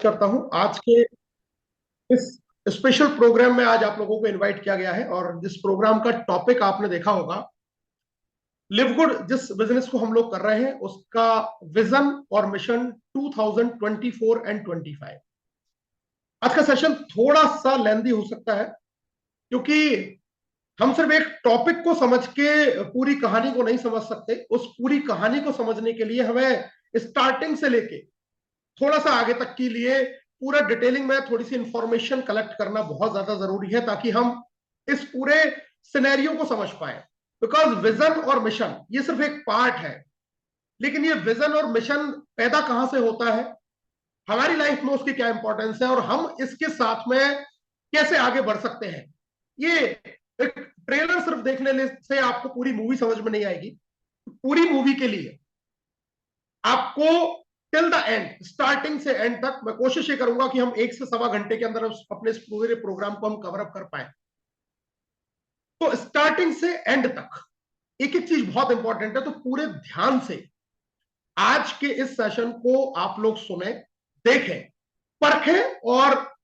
करता हूं। आज के इस स्पेशल प्रोग्राम में आज आप लोगों को इनवाइट किया गया है और जिस प्रोग्राम का टॉपिक आपने देखा होगा, लिव गुड। जिस बिजनेस को हम लोग कर रहे हैं उसका विजन और मिशन 2024 एंड 25। आज का सेशन थोड़ा सा लेंदी हो सकता है क्योंकि हम सिर्फ एक टॉपिक को समझ के पूरी कहानी को नहीं समझ सकते। उस पूरी कहानी को समझने के लिए हमें स्टार्टिंग से लेके थोड़ा सा आगे तक के लिए पूरा डिटेलिंग में थोड़ी सी इंफॉर्मेशन कलेक्ट करना बहुत ज्यादा जरूरी है ताकि हम इस पूरे सिनेरियो को समझ पाए। बिकॉज विजन और मिशन ये सिर्फ एक पार्ट है, लेकिन ये विजन और मिशन पैदा कहां से होता है, हमारी लाइफ में उसकी क्या इंपॉर्टेंस है और हम इसके साथ में कैसे आगे बढ़ सकते हैं। ये एक ट्रेलर सिर्फ देखने से आपको पूरी मूवी समझ में नहीं आएगी। पूरी मूवी के लिए आपको टिल द एंड, स्टार्टिंग से एंड तक मैं कोशिश ये करूंगा कि हम 1 से 1.25 घंटे के अंदर अपने इस पूरे प्रोग्राम को हम कवर अप कर पाए। तो स्टार्टिंग से एंड तक एक एक चीज बहुत इंपॉर्टेंट है, तो पूरे ध्यान से आज के इस सेशन को आप लोग सुने, देखें, परखें और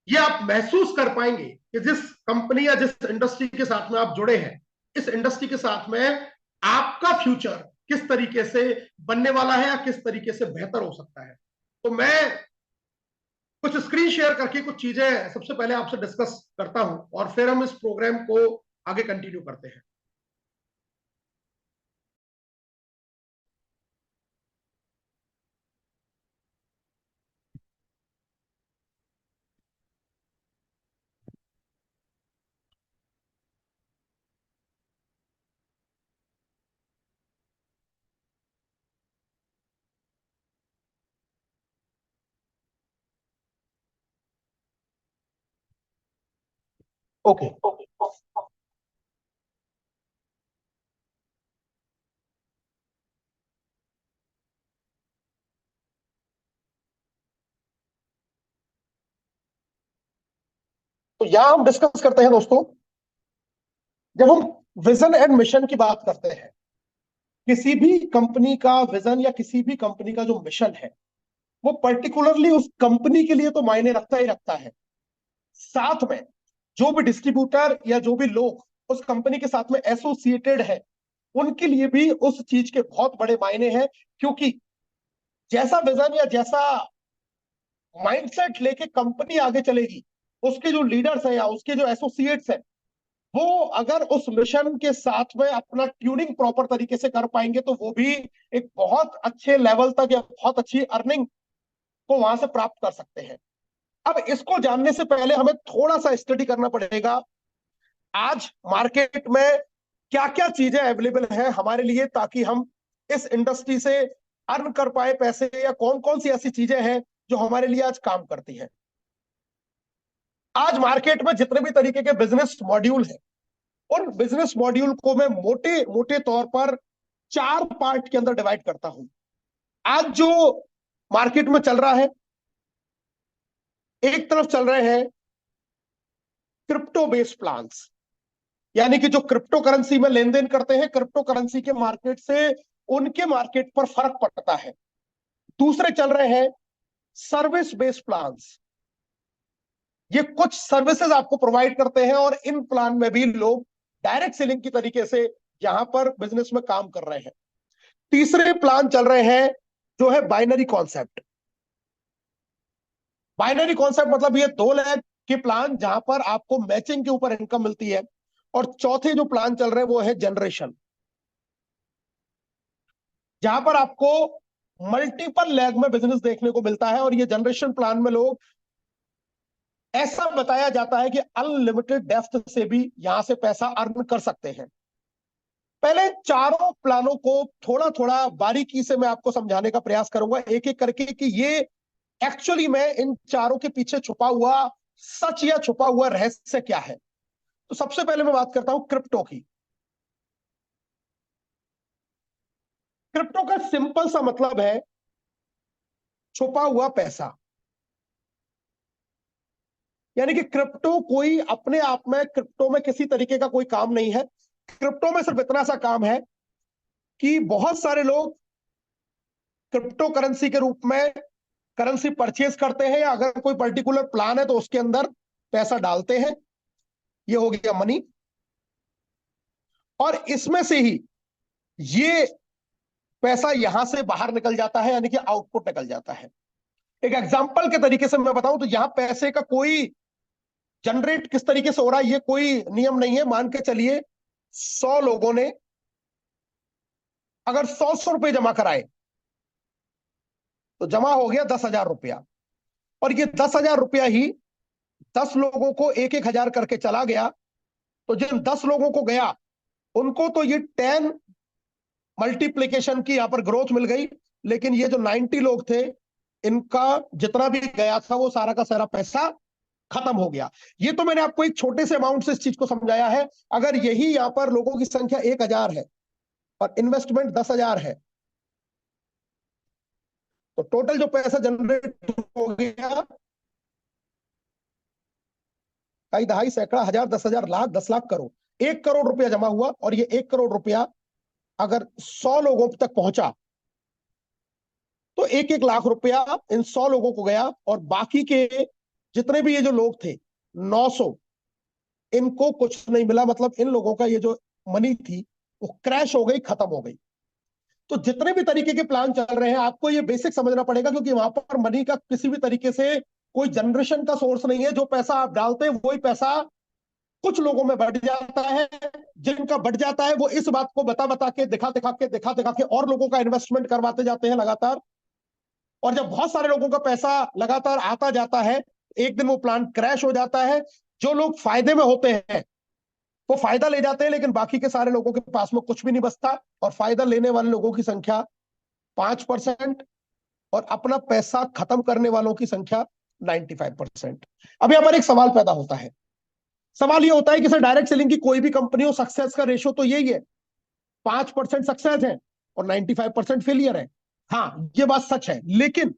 ये आप महसूस कर पाएंगे कि जिस कंपनी या जिस इंडस्ट्री के साथ में आप जुड़े हैं, इस इंडस्ट्री के साथ में आपका फ्यूचर किस तरीके से बनने वाला है या किस तरीके से बेहतर हो सकता है। तो मैं कुछ स्क्रीन शेयर करके कुछ चीजें सबसे पहले आपसे डिस्कस करता हूं और फिर हम इस प्रोग्राम को आगे कंटिन्यू करते हैं। ओके, तो यहां हम डिस्कस करते हैं दोस्तों। जब हम विजन एंड मिशन की बात करते हैं, किसी भी कंपनी का विजन या किसी भी कंपनी का जो मिशन है वो पर्टिकुलरली उस कंपनी के लिए तो मायने रखता ही रखता है। साथ में जो भी डिस्ट्रीब्यूटर या जो भी लोग उस कंपनी के साथ में एसोसिएटेड है, उनके लिए भी उस चीज के बहुत बड़े मायने हैं। क्योंकि जैसा विजन या जैसा माइंडसेट लेके कंपनी आगे चलेगी, उसके जो लीडर्स हैं या उसके जो एसोसिएट्स हैं, वो अगर उस मिशन के साथ में अपना ट्यूनिंग प्रॉपर तरीके से कर पाएंगे तो वो भी एक बहुत अच्छे लेवल तक या बहुत अच्छी अर्निंग को वहां से प्राप्त कर सकते हैं। अब इसको जानने से पहले हमें थोड़ा सा स्टडी करना पड़ेगा आज मार्केट में क्या क्या चीजें अवेलेबल है हमारे लिए, ताकि हम इस इंडस्ट्री से अर्न कर पाए पैसे, या कौन कौन सी ऐसी चीजें हैं जो हमारे लिए आज काम करती हैं। आज मार्केट में जितने भी तरीके के बिजनेस मॉड्यूल हैं, उन बिजनेस मॉड्यूल को मैं मोटे मोटे तौर पर 4 पार्ट के अंदर डिवाइड करता हूं। आज जो मार्केट में चल रहा है, एक तरफ चल रहे हैं क्रिप्टो बेस्ड प्लान्स, यानी कि जो क्रिप्टो करेंसी में लेन देन करते हैं, क्रिप्टो करेंसी के मार्केट से उनके मार्केट पर फर्क पड़ता है। दूसरे चल रहे हैं सर्विस बेस्ड प्लान्स, ये कुछ सर्विसेज आपको प्रोवाइड करते हैं और इन प्लान में भी लोग डायरेक्ट सेलिंग की तरीके से यहां पर बिजनेस में काम कर रहे हैं। तीसरे प्लान चल रहे हैं जो है बाइनरी कॉन्सेप्ट। बाइनरी कॉन्सेप्ट मतलब ये 2 लाख के प्लान जहां पर आपको मैचिंग के ऊपर इनकम मिलती है। और चौथे जो प्लान चल रहे हैं वो है जनरेशन, जहां पर आपको मल्टीपल लेग में बिजनेस देखने को मिलता है। और ये जनरेशन प्लान में लोग, ऐसा बताया जाता है कि अनलिमिटेड डेप्थ से भी यहां से पैसा अर्न कर सकते हैं। पहले चारों प्लानों को थोड़ा थोड़ा बारीकी से मैं आपको समझाने का प्रयास करूंगा एक एक करके कि ये एक्चुअली में इन चारों के पीछे छुपा हुआ सच या छुपा हुआ रहस्य क्या है। तो सबसे पहले मैं बात करता हूं क्रिप्टो की। क्रिप्टो का सिंपल सा मतलब है छुपा हुआ पैसा। यानी कि क्रिप्टो कोई अपने आप में, क्रिप्टो में किसी तरीके का कोई काम नहीं है। क्रिप्टो में सिर्फ इतना सा काम है कि बहुत सारे लोग क्रिप्टो करेंसी के रूप में करेंसी परचेज करते हैं, या अगर कोई पर्टिकुलर प्लान है तो उसके अंदर पैसा डालते हैं। ये हो गया मनी। और इसमें से ही ये पैसा यहां से बाहर निकल जाता है, यानी कि आउटपुट निकल जाता है। एक एग्जांपल के तरीके से मैं बताऊं तो यहां पैसे का कोई जनरेट किस तरीके से हो रहा है ये कोई नियम नहीं है। मान के चलिए 100 लोगों ने अगर 100 रुपए जमा कराए तो जमा हो गया 10,000 रुपया। और ये 10,000 रुपया ही 10 लोगों को 1-1 हजार करके चला गया। तो जिन 10 लोगों को गया उनको तो ये 10 मल्टीप्लीकेशन की यहां पर ग्रोथ मिल गई। लेकिन ये जो 90 लोग थे इनका जितना भी गया था वो सारा का सारा पैसा खत्म हो गया। ये तो मैंने आपको एक छोटे से अमाउंट से इस चीज को समझाया है। अगर यही यहां पर लोगों की संख्या 1,000 है और इन्वेस्टमेंट 10,000 है तो टोटल जो पैसा जनरेट हो गया कई दहाई सैकड़ा हजार 10,000 लाख 10 लाख करोड़ 1 करोड़ रुपया जमा हुआ। और ये 1 करोड़ रुपया अगर 100 लोगों तक पहुंचा तो 1-1 लाख रुपया इन 100 लोगों को गया। और बाकी के जितने भी ये जो लोग थे 900 इनको कुछ नहीं मिला। मतलब इन लोगों का ये जो मनी थी वो क्रैश हो गई, खत्म हो गई। तो जितने भी तरीके के प्लान चल रहे हैं आपको ये बेसिक समझना पड़ेगा, क्योंकि वहां पर मनी का किसी भी तरीके से कोई जनरेशन का सोर्स नहीं है। जो पैसा आप डालते हैं वही पैसा कुछ लोगों में बढ़ जाता है। जिनका बढ़ जाता है वो इस बात को बता बता के दिखा दिखा के और लोगों का इन्वेस्टमेंट करवाते जाते हैं लगातार। और जब बहुत सारे लोगों का पैसा लगातार आता जाता है एक दिन वो प्लान क्रैश हो जाता है। जो लोग फायदे में होते हैं वो फायदा ले जाते हैं, लेकिन बाकी के सारे लोगों के पास में कुछ भी नहीं बचता। और फायदा लेने वाले लोगों की संख्या 5% और अपना पैसा खत्म करने वालों की संख्या 95%। अब यहां पर एक सवाल पैदा होता है। सवाल ये होता है कि सर डायरेक्ट सेलिंग की कोई भी कंपनी हो सक्सेस का रेशो तो यही है, 5% सक्सेस है और 95% फेलियर है। हाँ ये बात सच है, लेकिन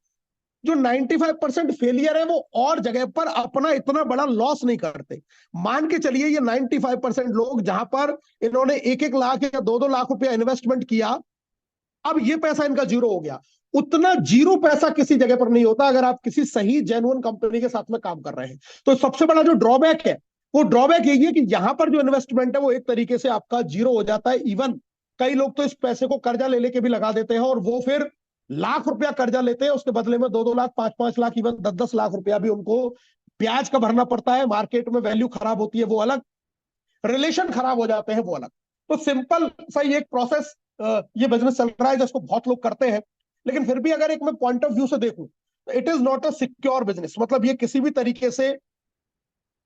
जो 95% फेलियर है वो और जगह पर अपना इतना बड़ा लॉस नहीं करते। मान के चलिए ये 95% लोग जहां पर इन्होंने 1-1 लाख या 2-2 लाख रुपया इन्वेस्टमेंट किया, अब ये पैसा इनका जीरो हो गया। उतना जीरो पैसा किसी जगह पर नहीं होता अगर आप किसी सही जेन्युइन कंपनी के साथ में काम कर रहे हैं। तो सबसे बड़ा जो ड्रॉबैक है वो ड्रॉबैक यही है कि यहां पर जो इन्वेस्टमेंट है वो एक तरीके से आपका जीरो हो जाता है। इवन कई लोग तो इस पैसे को कर्जा ले लेके भी लगा देते हैं और वो फिर लाख रुपया कर्जा लेते हैं, उसके बदले में 2-2 लाख 5-5 लाख इवन 10-10 लाख रुपया भी उनको ब्याज का भरना पड़ता है। मार्केट में वैल्यू खराब होती है वो अलग, रिलेशन खराब हो जाते हैं वो अलग। तो सिंपल सा ये एक प्रोसेस ये बिजनेस चल रहा है जिसको बहुत लोग करते हैं। लेकिन फिर भी अगर एक मैं पॉइंट ऑफ व्यू से देखूं तो it is not a secure business. मतलब ये किसी भी तरीके से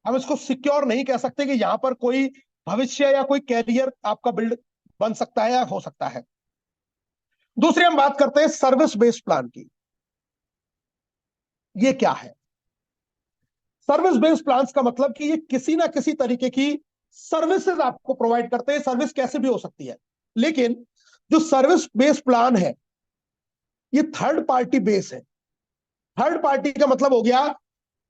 हम इसको सिक्योर नहीं कह सकते कि यहां पर कोई भविष्य या कोई कैरियर आपका बिल्ड बन सकता है या हो सकता है। दूसरी हम बात करते हैं सर्विस बेस्ड प्लान की। ये क्या है? सर्विस बेस्ड प्लान का मतलब कि ये किसी ना किसी तरीके की सर्विसेज आपको प्रोवाइड करते हैं। सर्विस कैसे भी हो सकती है, लेकिन जो सर्विस बेस्ड प्लान है ये थर्ड पार्टी बेस है। थर्ड पार्टी का मतलब हो गया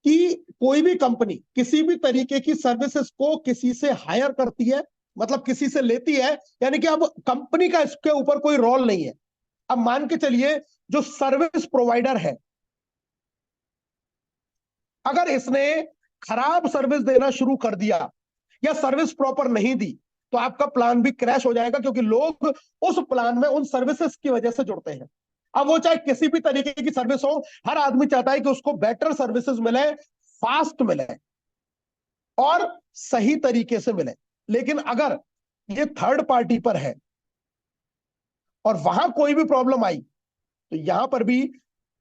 कि कोई भी कंपनी किसी भी तरीके की सर्विसेज को किसी से हायर करती है, मतलब किसी से लेती है, यानी कि अब कंपनी का इसके ऊपर कोई रोल नहीं है। अब मान के चलिए जो सर्विस प्रोवाइडर है अगर इसने खराब सर्विस देना शुरू कर दिया या सर्विस प्रॉपर नहीं दी तो आपका प्लान भी क्रैश हो जाएगा, क्योंकि लोग उस प्लान में उन सर्विसेज की वजह से जुड़ते हैं। अब वो चाहे किसी भी तरीके की सर्विस हो, हर आदमी चाहता है कि उसको बेटर सर्विसेज मिले, फास्ट मिले और सही तरीके से मिले। लेकिन अगर ये थर्ड पार्टी पर है और वहां कोई भी प्रॉब्लम आई तो यहां पर भी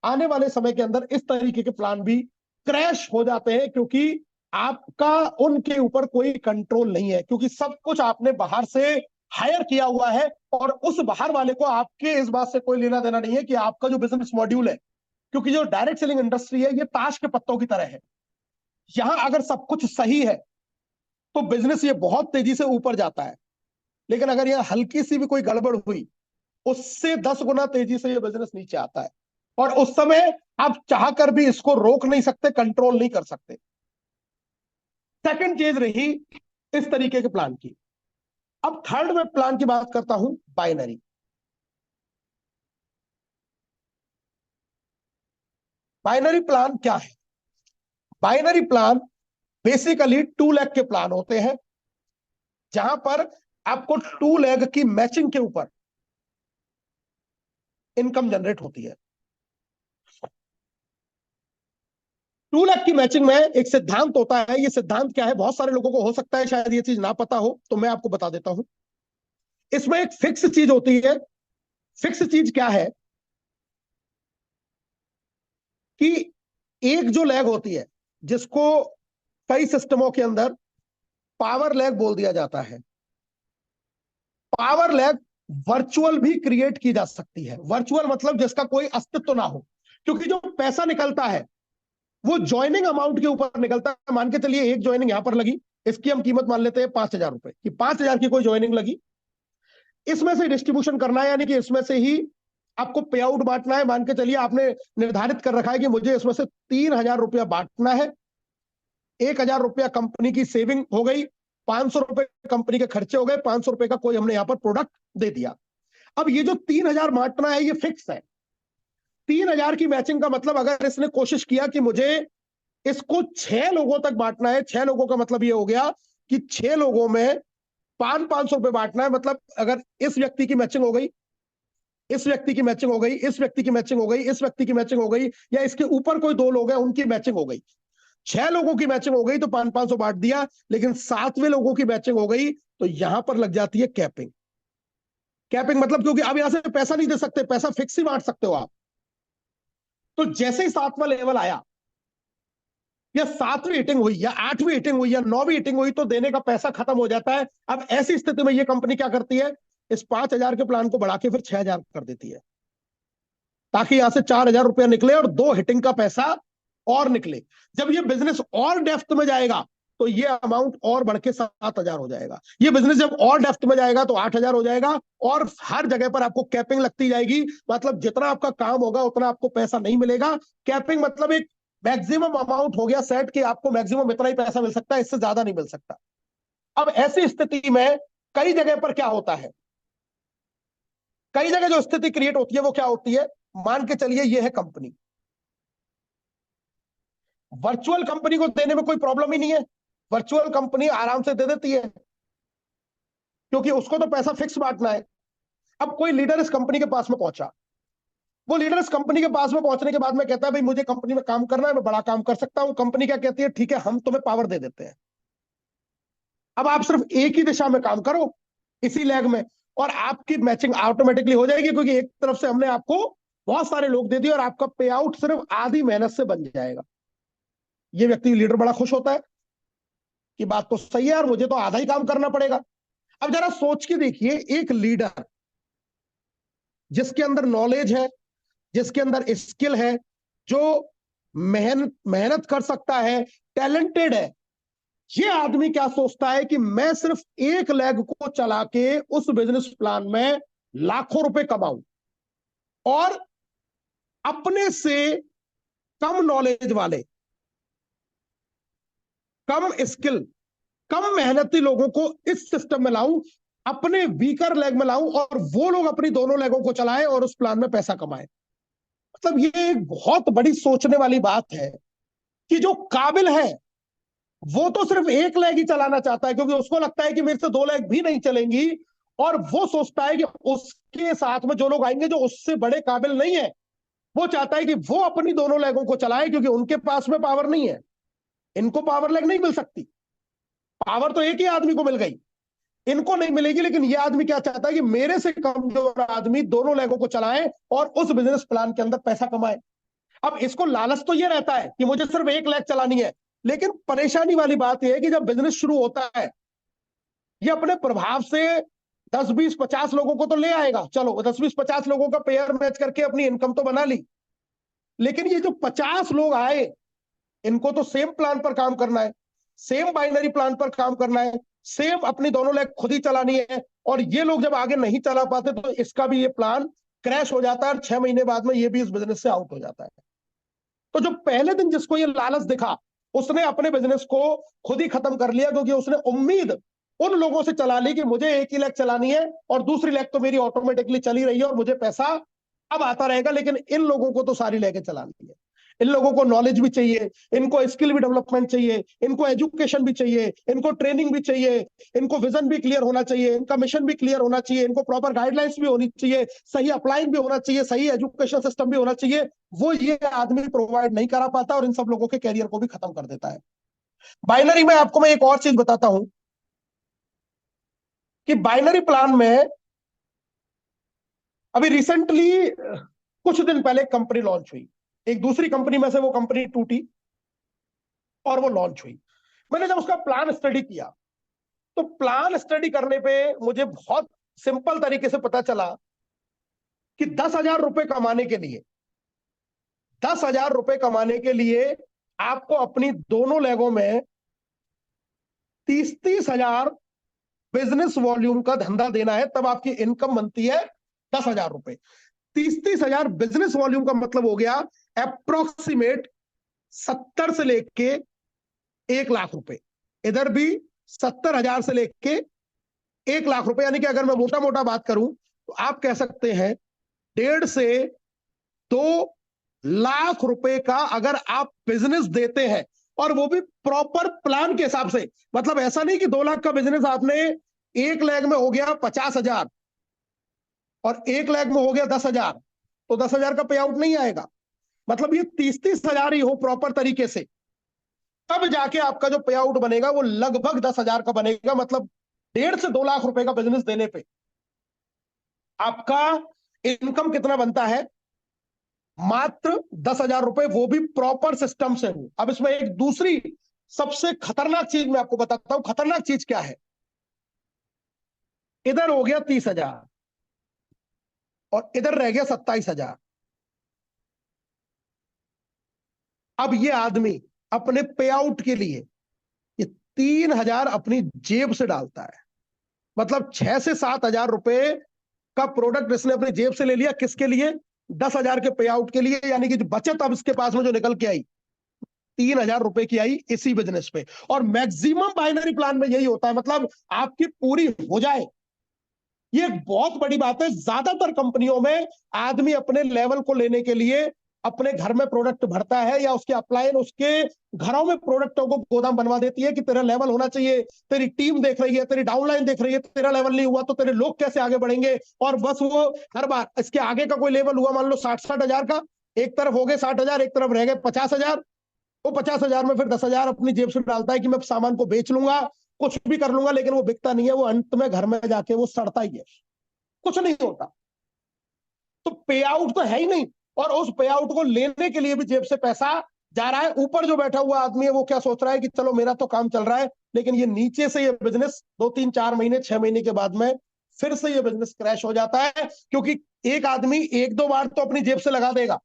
आने वाले समय के अंदर इस तरीके के प्लान भी क्रैश हो जाते हैं, क्योंकि आपका उनके ऊपर कोई कंट्रोल नहीं है, क्योंकि सब कुछ आपने बाहर से हायर किया हुआ है। और उस बाहर वाले को आपके इस बात से कोई लेना देना नहीं है कि आपका जो बिजनेस मॉड्यूल है, क्योंकि जो डायरेक्ट सेलिंग इंडस्ट्री है ये ताश के पत्तों की तरह है। यहां अगर सब कुछ सही है तो बिजनेस ये बहुत तेजी से ऊपर जाता है, लेकिन अगर यह हल्की सी भी कोई गड़बड़ हुई उससे 10 गुना तेजी से ये बिजनेस नीचे आता है। और उस समय आप चाहकर भी इसको रोक नहीं सकते, कंट्रोल नहीं कर सकते। सेकंड चीज रही इस तरीके के प्लान की। अब थर्ड में प्लान की बात करता हूं, बाइनरी। बाइनरी प्लान क्या है? बाइनरी प्लान बेसिकली 2 लाख के प्लान होते हैं, जहां पर आपको 2 लाख की मैचिंग के ऊपर इनकम जनरेट होती है। 2 लाख की मैचिंग में एक सिद्धांत होता है। ये सिद्धांत क्या है, बहुत सारे लोगों को हो सकता है शायद ये चीज ना पता हो, तो मैं आपको बता देता हूं। इसमें एक फिक्स चीज होती है। फिक्स चीज क्या है कि एक जो लैग होती है, जिसको कई सिस्टमों के अंदर पावर लैग बोल दिया जाता है। पावर लैग वर्चुअल भी क्रिएट की जा सकती है। वर्चुअल मतलब जिसका कोई अस्तित्व ना हो, क्योंकि जो पैसा निकलता है वो ज्वाइनिंग अमाउंट के ऊपर निकलता है। मान के चलिए एक ज्वाइनिंग यहां पर लगी, इसकी हम कीमत मान लेते हैं 5,000 रुपए की। 5,000 की कोई ज्वाइनिंग लगी, इसमें से डिस्ट्रीब्यूशन करना है, यानी कि इसमें से ही आपको पे आउट बांटना है। मान के चलिए आपने निर्धारित कर रखा है कि मुझे इसमें से 3,000 रुपया बांटना है। 1,000 रुपया कंपनी की सेविंग हो गई, 500 रुपए कंपनी के खर्चे हो गए, 500 रुपए का कोई हमने यहां पर प्रोडक्ट दे दिया। अब ये जो 3,000 बांटना है ये फिक्स है। 3,000 की मैचिंग का मतलब अगर इसने कोशिश किया कि मुझे इसको 6 लोगों तक बांटना है, 6 लोगों का मतलब ये हो गया कि 6 लोगों में 500-500 रुपए बांटना है। मतलब अगर इस व्यक्ति की मैचिंग हो गई, इस व्यक्ति की मैचिंग हो गई, इस व्यक्ति की मैचिंग हो गई, इस व्यक्ति की मैचिंग हो गई, या इसके ऊपर कोई 2 लोग हैं उनकी मैचिंग हो गई, 6 लोगों की मैचिंग हो गई तो 500-500 बांट दिया। लेकिन 7वें लोगों की मैचिंग हो गई तो यहां पर लग जाती है कैपिंग। कैपिंग मतलब क्योंकि आप यहां से पैसा नहीं दे सकते, पैसा फिक्स ही बांट सकते हो आप। तो जैसे ही 7वां लेवल आया, या 7वीं हिटिंग हुई, या 8वीं हिटिंग हुई, या 9वीं हिटिंग हुई, तो देने का पैसा खत्म हो जाता है। अब ऐसी स्थिति में ये कंपनी क्या करती है, इस 5,000 के प्लान को बढ़ा के फिर 6,000 कर देती है, ताकि यहां से 4,000 रुपया निकले और 2 हिटिंग का पैसा और निकले। जब ये बिजनेस और डेप्थ में जाएगा तो ये अमाउंट और बढ़ के 7,000 हो जाएगा। ये बिजनेस जब और डेप्थ में जाएगा तो 8,000 हो जाएगा, और हर जगह पर आपको कैपिंग लगती जाएगी। मतलब जितना आपका काम होगा उतना आपको पैसा नहीं मिलेगा। कैपिंग मतलब एक मैक्सिमम अमाउंट हो गया सेट, कि आपको मैक्सिमम इतना ही पैसा मिल सकता है, इससे ज्यादा नहीं मिल सकता। अब ऐसी स्थिति में कई जगह पर क्या होता है, कई जगह जो स्थिति क्रिएट होती है वो क्या होती है, मान के चलिए ये है कंपनी। वर्चुअल कंपनी को देने में कोई प्रॉब्लम ही नहीं है, वर्चुअल कंपनी आराम से दे देती है, क्योंकि उसको तो पैसा फिक्स बांटना है। अब कोई लीडर इस कंपनी के पास में पहुंचा, वो लीडर इस कंपनी के पास में पहुंचने के बाद में कहता है भाई मुझे कंपनी में काम करना है, मैं बड़ा काम कर सकता हूं। कंपनी क्या कहती है, ठीक है हम तुम्हें पावर दे देते हैं, अब आप सिर्फ एक ही दिशा में काम करो इसी लैग में, और आपकी मैचिंग ऑटोमेटिकली हो जाएगी, क्योंकि एक तरफ से हमने आपको बहुत सारे लोग दे दिए और आपका पे आउट सिर्फ आधी मेहनत से बन जाएगा। ये व्यक्ति लीडर बड़ा खुश होता है कि बात तो सही है यार, मुझे तो आधा ही काम करना पड़ेगा। अब जरा सोच के देखिए, एक लीडर जिसके अंदर नॉलेज है, जिसके अंदर स्किल है, जो मेहनत मेहनत कर सकता है, टैलेंटेड है, ये आदमी क्या सोचता है कि मैं सिर्फ एक लेग को चला के उस बिजनेस प्लान में लाखों रुपए कमाऊं, और अपने से कम नॉलेज वाले, कम स्किल, कम मेहनती लोगों को इस सिस्टम में लाऊं, अपने वीकर लेग में लाऊं, और वो लोग अपनी दोनों लेगों को चलाएं और उस प्लान में पैसा कमाएं। मतलब ये एक बहुत बड़ी सोचने वाली बात है कि जो काबिल है वो तो सिर्फ एक लेग ही चलाना चाहता है, क्योंकि उसको लगता है कि मेरे से 2 लेग भी नहीं चलेंगी, और वो सोचता है कि उसके साथ में जो लोग आएंगे जो उससे बड़े काबिल नहीं है, वो चाहता है कि वो अपनी दोनों लेगों को चलाए, क्योंकि उनके पास में पावर नहीं है, इनको पावर लेग नहीं मिल सकती। पावर तो एक ही आदमी को मिल गई, इनको नहीं मिलेगी। लेकिन ये आदमी क्या चाहता है कि मेरे से कमजोर आदमी दोनों लेगों को चलाए और उस बिजनेस प्लान के अंदर पैसा कमाए। अब इसको लालच तो ये रहता है कि मुझे सिर्फ एक लेग चलानी है, लेकिन परेशानी वाली बात यह है कि जब बिजनेस शुरू होता है ये अपने प्रभाव से 10, 20, 50 लोगों को तो ले आएगा, चलो 10, 20, 50 लोगों का पेयर मैच करके अपनी इनकम तो बना ली। लेकिन ये जो 50 लोग आए, इनको तो सेम प्लान पर काम करना है, सेम बाइनरी प्लान पर काम करना है, सेम अपनी दोनों लेग खुद ही चलानी है, और ये लोग जब आगे नहीं चला पाते तो इसका भी ये प्लान क्रैश हो जाता है, और 6 महीने बाद में ये भी इस बिजनेस से आउट हो जाता है। तो जो पहले दिन जिसको ये लालच दिखा, उसने अपने बिजनेस को खुद ही खत्म कर लिया, क्योंकि उसने उम्मीद उन लोगों से चला ली कि मुझे एक ही लेग चलानी है और दूसरी लेग तो मेरी ऑटोमेटिकली चली रही है और मुझे पैसा अब आता रहेगा, लेकिन इन लोगों को तो सारी लेगे चलानी है। इन लोगों को नॉलेज भी चाहिए, इनको स्किल भी डेवलपमेंट चाहिए, इनको एजुकेशन भी चाहिए, इनको ट्रेनिंग भी चाहिए, इनको विजन भी क्लियर होना चाहिए, इनका मिशन भी क्लियर होना चाहिए, इनको प्रॉपर गाइडलाइंस भी होनी चाहिए, सही अप्लाइंग भी होना चाहिए, सही एजुकेशन सिस्टम भी होना चाहिए। वो ये आदमी प्रोवाइड नहीं करा पाता और इन सब लोगों के कैरियर को भी खत्म कर देता है। बाइनरी में आपको मैं एक और चीज बताता हूं कि बाइनरी प्लान में अभी रिसेंटली कुछ दिन पहले कंपनी लॉन्च हुई, एक दूसरी कंपनी में से वो कंपनी टूटी और वो लॉन्च हुई। मैंने जब उसका प्लान स्टडी किया तो प्लान स्टडी करने पे मुझे बहुत सिंपल तरीके से पता चला कि 10,000 रुपए कमाने के लिए 10,000 रुपए कमाने के लिए आपको अपनी दोनों लेगों में 30-30 हजार बिजनेस वॉल्यूम का धंधा देना है, तब आपकी इनकम बनती है 10,000 रुपए। 30-30 हजार बिजनेस वॉल्यूम का मतलब हो गया अप्रोक्सीमेट 70 से लेके 1 लाख रुपए। इधर भी 70,000 से लेके 1 लाख रुपए, यानी कि अगर मैं मोटा मोटा बात करूं तो आप कह सकते हैं 1.5 से 2 लाख रुपए का अगर आप बिजनेस देते हैं, और वो भी प्रॉपर प्लान के हिसाब से। मतलब ऐसा नहीं कि 2 लाख का बिजनेस आपने 1 लाख में हो गया 50,000 और 1 लाख में हो गया 10,000, तो 10,000 का पे आउट नहीं आएगा। मतलब ये 30-30 हजार ही हो प्रॉपर तरीके से, तब जाके आपका जो पे आउट बनेगा वो लगभग 10,000 का बनेगा। मतलब 1.5 से 2 लाख रुपए का बिजनेस देने पे आपका इनकम कितना बनता है? मात्र 10,000 रुपए, वो भी प्रॉपर सिस्टम से हो। अब इसमें एक दूसरी सबसे खतरनाक चीज मैं आपको बताता हूं। खतरनाक चीज क्या है? इधर हो गया 30,000 और इधर रह गया 27,000। अब ये आदमी अपने पे आउट के लिए ये 3,000 अपनी जेब से डालता है। मतलब 6 से 7 हजार रुपए का प्रोडक्ट इसने अपनी जेब से ले लिया। किसके लिए? 10,000 के पे आउट के लिए। यानी कि जो बचत अब इसके पास में जो निकल के आई 3,000 रुपए की आई इसी बिजनेस पे। और मैक्सिमम बाइनरी प्लान में यही होता है। मतलब आपकी पूरी हो जाए, ये एक बहुत बड़ी बात है। ज्यादातर कंपनियों में आदमी अपने लेवल को लेने के लिए अपने घर में प्रोडक्ट भरता है, या उसके अपलाइन उसके घरों में प्रोडक्टों को गोदाम बनवा देती है कि तेरा लेवल होना चाहिए, तेरी टीम देख रही है, तेरी डाउनलाइन देख रही है, तेरा लेवल नहीं हुआ तो तेरे लोग कैसे आगे बढ़ेंगे। और बस वो हर बार इसके आगे का कोई लेवल हुआ, मान लो 60-60 हजार का, एक तरफ हो गए 60,000, एक तरफ रह गए 50,000। वो 50,000 में फिर 10,000 अपनी जेब से डालता है कि मैं सामान को बेच लूंगा, कुछ भी कर लूंगा, लेकिन वो बिकता नहीं है। वो अंत में घर में जाके वो सड़ता ही है, कुछ नहीं होता। तो पे आउट तो है ही नहीं, और उस पे आउट को लेने के लिए भी जेब से पैसा जा रहा है। ऊपर जो बैठा हुआ आदमी है वो क्या सोच रहा है कि चलो मेरा तो काम चल रहा है, लेकिन ये नीचे से ये बिजनेस 2-3-4 महीने 6 महीने के बाद में फिर से ये बिजनेस क्रैश हो जाता है। क्योंकि एक आदमी 1-2 बार तो अपनी जेब से लगा देगा,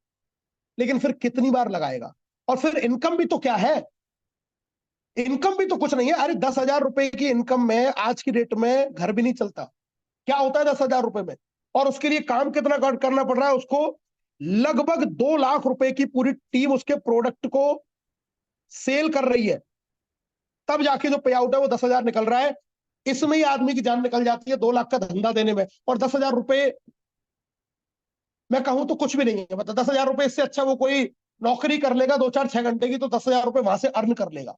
लेकिन फिर कितनी बार लगाएगा? और फिर इनकम भी तो क्या है? इनकम भी तो कुछ नहीं है। अरे 10,000 रुपए की इनकम में आज की डेट में घर भी नहीं चलता। क्या होता है 10,000 रुपए में? और उसके लिए काम कितना करना पड़ रहा है उसको? लगभग 2 लाख रुपए की पूरी टीम उसके प्रोडक्ट को सेल कर रही है, तब जाके जो पे आउट है वो 10,000 निकल रहा है। इसमें ही आदमी की जान निकल जाती है 2 लाख का धंधा देने में। और 10,000 रुपए मैं कहूं तो कुछ भी नहीं है। मतलब 10,000 रुपए इससे अच्छा वो कोई नौकरी कर लेगा 2-4-6 घंटे की, तो 10,000 रुपए वहां से अर्न कर लेगा।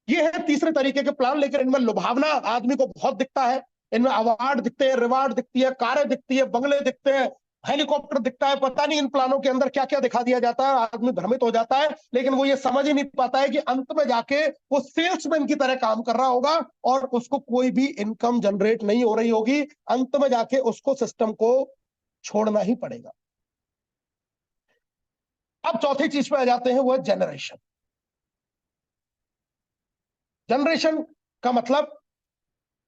ये है तीसरे तरीके के प्लान। लेकिन इनमें लुभावना आदमी को बहुत दिखता है। इनमें अवार्ड दिखते हैं, रिवार्ड दिखती है, कारें दिखती है, बंगले दिखते हैं, हेलीकॉप्टर दिखता है। पता नहीं इन प्लानों के अंदर क्या क्या दिखा दिया जाता है, आदमी भ्रमित हो जाता है। लेकिन वो ये समझ ही नहीं पाता है कि अंत में जाके वो सेल्समैन की तरह काम कर रहा होगा और उसको कोई भी इनकम जनरेट नहीं हो रही होगी। अंत में जाके उसको सिस्टम को छोड़ना ही पड़ेगा। अब चौथी चीज पे आ जाते हैं, वो है जनरेशन। जनरेशन का मतलब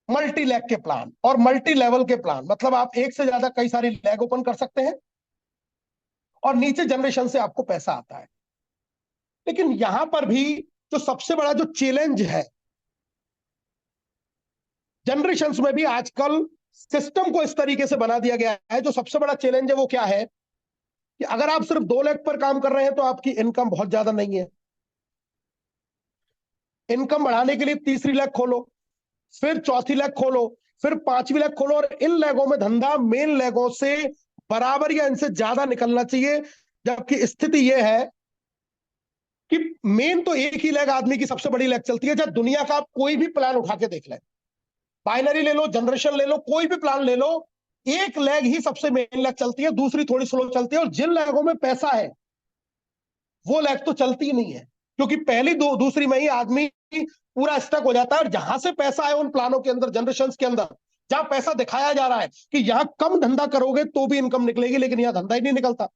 मल्टी लैग के प्लान और मल्टी लेवल के प्लान। मतलब आप एक से ज्यादा कई सारी लैग ओपन कर सकते हैं और नीचे जनरेशन से आपको पैसा आता है। लेकिन यहां पर भी जो सबसे बड़ा जो चैलेंज है जनरेशन में भी आजकल सिस्टम को इस तरीके से बना दिया गया है। जो सबसे बड़ा चैलेंज है वो क्या है कि अगर आप सिर्फ 2 लाख पर काम कर रहे हैं तो आपकी इनकम बहुत ज्यादा नहीं है। इनकम बढ़ाने के लिए तीसरी लैग खोलो, फिर चौथी लैग खोलो, फिर पांचवी लैग खोलो, और इन लैगों में धंधा मेन लैगों से बराबर या इनसे ज्यादा निकलना चाहिए। जबकि स्थिति यह है कि मेन तो एक ही लेग आदमी की सबसे बड़ी लेग चलती है। जब दुनिया का आप कोई भी प्लान उठा के देख लें, बाइनरी ले लो, जनरेशन ले लो, कोई भी प्लान ले लो, एक लेग ही सबसे मेन लेग चलती है, दूसरी थोड़ी स्लो चलती है। और जिन लेगों में पैसा है वो लेग तो चलती ही नहीं है, क्योंकि पहली दूसरी में ही आदमी पूरा स्टक हो जाता है। और जहां से पैसा है उन प्लानों के अंदर, जनरेशन के अंदर, जहां पैसा दिखाया जा रहा है कि यहां कम धंधा करोगे तो भी इनकम निकलेगी, लेकिन यहां धंधा ही नहीं निकलता।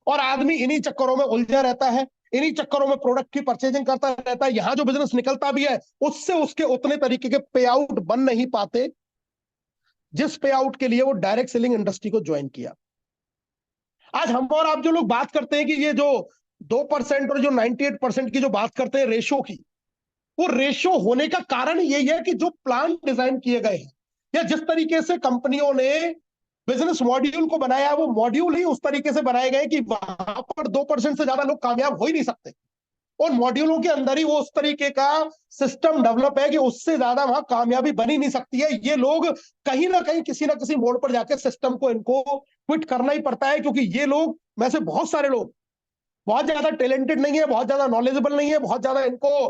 और आदमी इन्हीं चक्करों में उलझा रहता है, इन्हीं चक्करों में प्रोडक्ट की परचेजिंग करता रहता है। यहां जो बिजनेस निकलता भी है उससे उसके उतने तरीके के पे आउट बन नहीं पाते जिस पे आउट के लिए वो डायरेक्ट सेलिंग इंडस्ट्री को ज्वाइन किया। आज हम और आप जो लोग बात करते हैं कि ये जो 2% और जो 98% की जो बात करते हैं रेशो की, वो रेशो होने का कारण यही है कि जो प्लान डिजाइन किए गए हैं या जिस तरीके से कंपनियों ने बिजनेस मॉड्यूल को बनाया, वो मॉड्यूल ही उस तरीके से बनाए गए कि वहां पर 2% से ज्यादा लोग कामयाब हो ही नहीं सकते। और मॉड्यूलों के अंदर ही वो उस तरीके का सिस्टम डेवलप है कि उससे ज्यादा वहां कामयाबी बनी नहीं सकती है। ये लोग कहीं ना किसी मोड़ पर जाके सिस्टम को इनको क्विट करना ही पड़ता है, क्योंकि ये लोग में से बहुत सारे लोग बहुत ज्यादा टैलेंटेड नहीं है, बहुत ज्यादा नॉलेजेबल नहीं है, बहुत ज्यादा इनको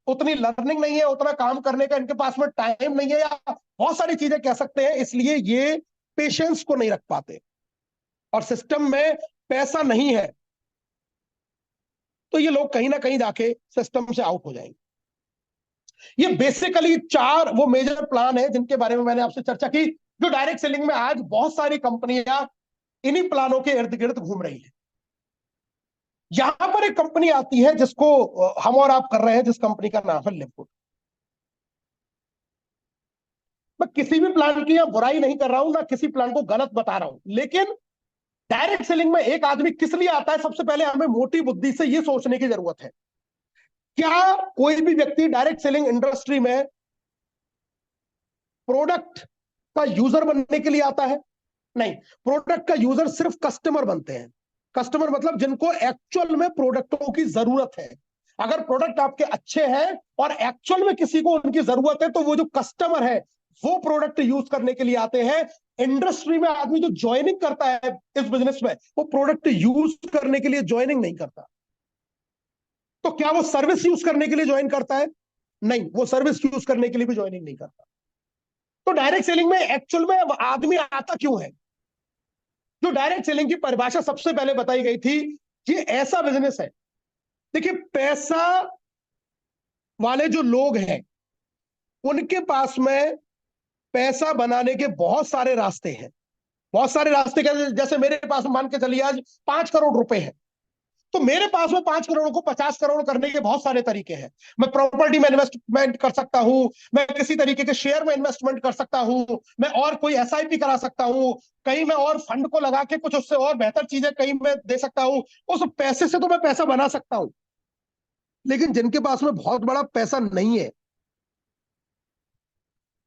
उतनी लर्निंग नहीं है, उतना काम करने का इनके पास में टाइम नहीं है, या बहुत सारी चीजें कह सकते हैं। इसलिए ये पेशेंस को नहीं रख पाते और सिस्टम में पैसा नहीं है, तो ये लोग कहीं ना कहीं जाके सिस्टम से आउट हो जाएंगे। ये बेसिकली 4 वो मेजर प्लान है जिनके बारे में मैंने आपसे चर्चा की, जो डायरेक्ट सेलिंग में आज बहुत सारी कंपनियां इन्हीं प्लानों के इर्द गिर्द घूम रही है। यहां पर एक कंपनी आती है जिसको हम और आप कर रहे हैं, जिस कंपनी का नाम है लिवगुड। मैं किसी भी प्लान की बुराई नहीं कर रहा हूं, ना किसी प्लान को गलत बता रहा हूं, लेकिन डायरेक्ट सेलिंग में एक आदमी किस लिए आता है, सबसे पहले हमें मोटी बुद्धि से यह सोचने की जरूरत है। क्या कोई भी व्यक्ति डायरेक्ट सेलिंग इंडस्ट्री में प्रोडक्ट का यूजर बनने के लिए आता है? नहीं। प्रोडक्ट का यूजर सिर्फ कस्टमर बनते हैं। कस्टमर मतलब जिनको एक्चुअल में प्रोडक्टों की जरूरत है। अगर प्रोडक्ट आपके अच्छे हैं और एक्चुअल में किसी को उनकी जरूरत है, तो वो जो कस्टमर है वो प्रोडक्ट यूज करने के लिए आते हैं। इंडस्ट्री में आदमी जो ज्वाइनिंग करता है इस बिजनेस में, वो प्रोडक्ट यूज करने के लिए ज्वाइनिंग नहीं करता। तो क्या वो सर्विस यूज करने के लिए ज्वाइन करता है? नहीं, वो सर्विस यूज करने के लिए भी ज्वाइनिंग नहीं करता। तो डायरेक्ट सेलिंग में एक्चुअल में आदमी आता क्यों है? जो डायरेक्ट सेलिंग की परिभाषा सबसे पहले बताई गई थी, ये ऐसा बिजनेस है, देखिए, पैसा वाले जो लोग हैं उनके पास में पैसा बनाने के बहुत सारे रास्ते हैं। बहुत सारे रास्ते के, जैसे मेरे पास मान के चलिए आज 5 करोड़ रुपए है, तो मेरे पास में 5 करोड़ को 50 करोड़ करने के बहुत सारे तरीके हैं। मैं प्रॉपर्टी में इन्वेस्टमेंट कर सकता हूं, मैं किसी तरीके के शेयर में इन्वेस्टमेंट कर सकता हूं, मैं और कोई एसआईपी करा सकता हूं, कहीं मैं और फंड को लगा के कुछ उससे और बेहतर चीजें कहीं मैं दे सकता हूं। उस पैसे से तो मैं पैसा बना सकता हूं, लेकिन जिनके पास में बहुत बड़ा पैसा नहीं है,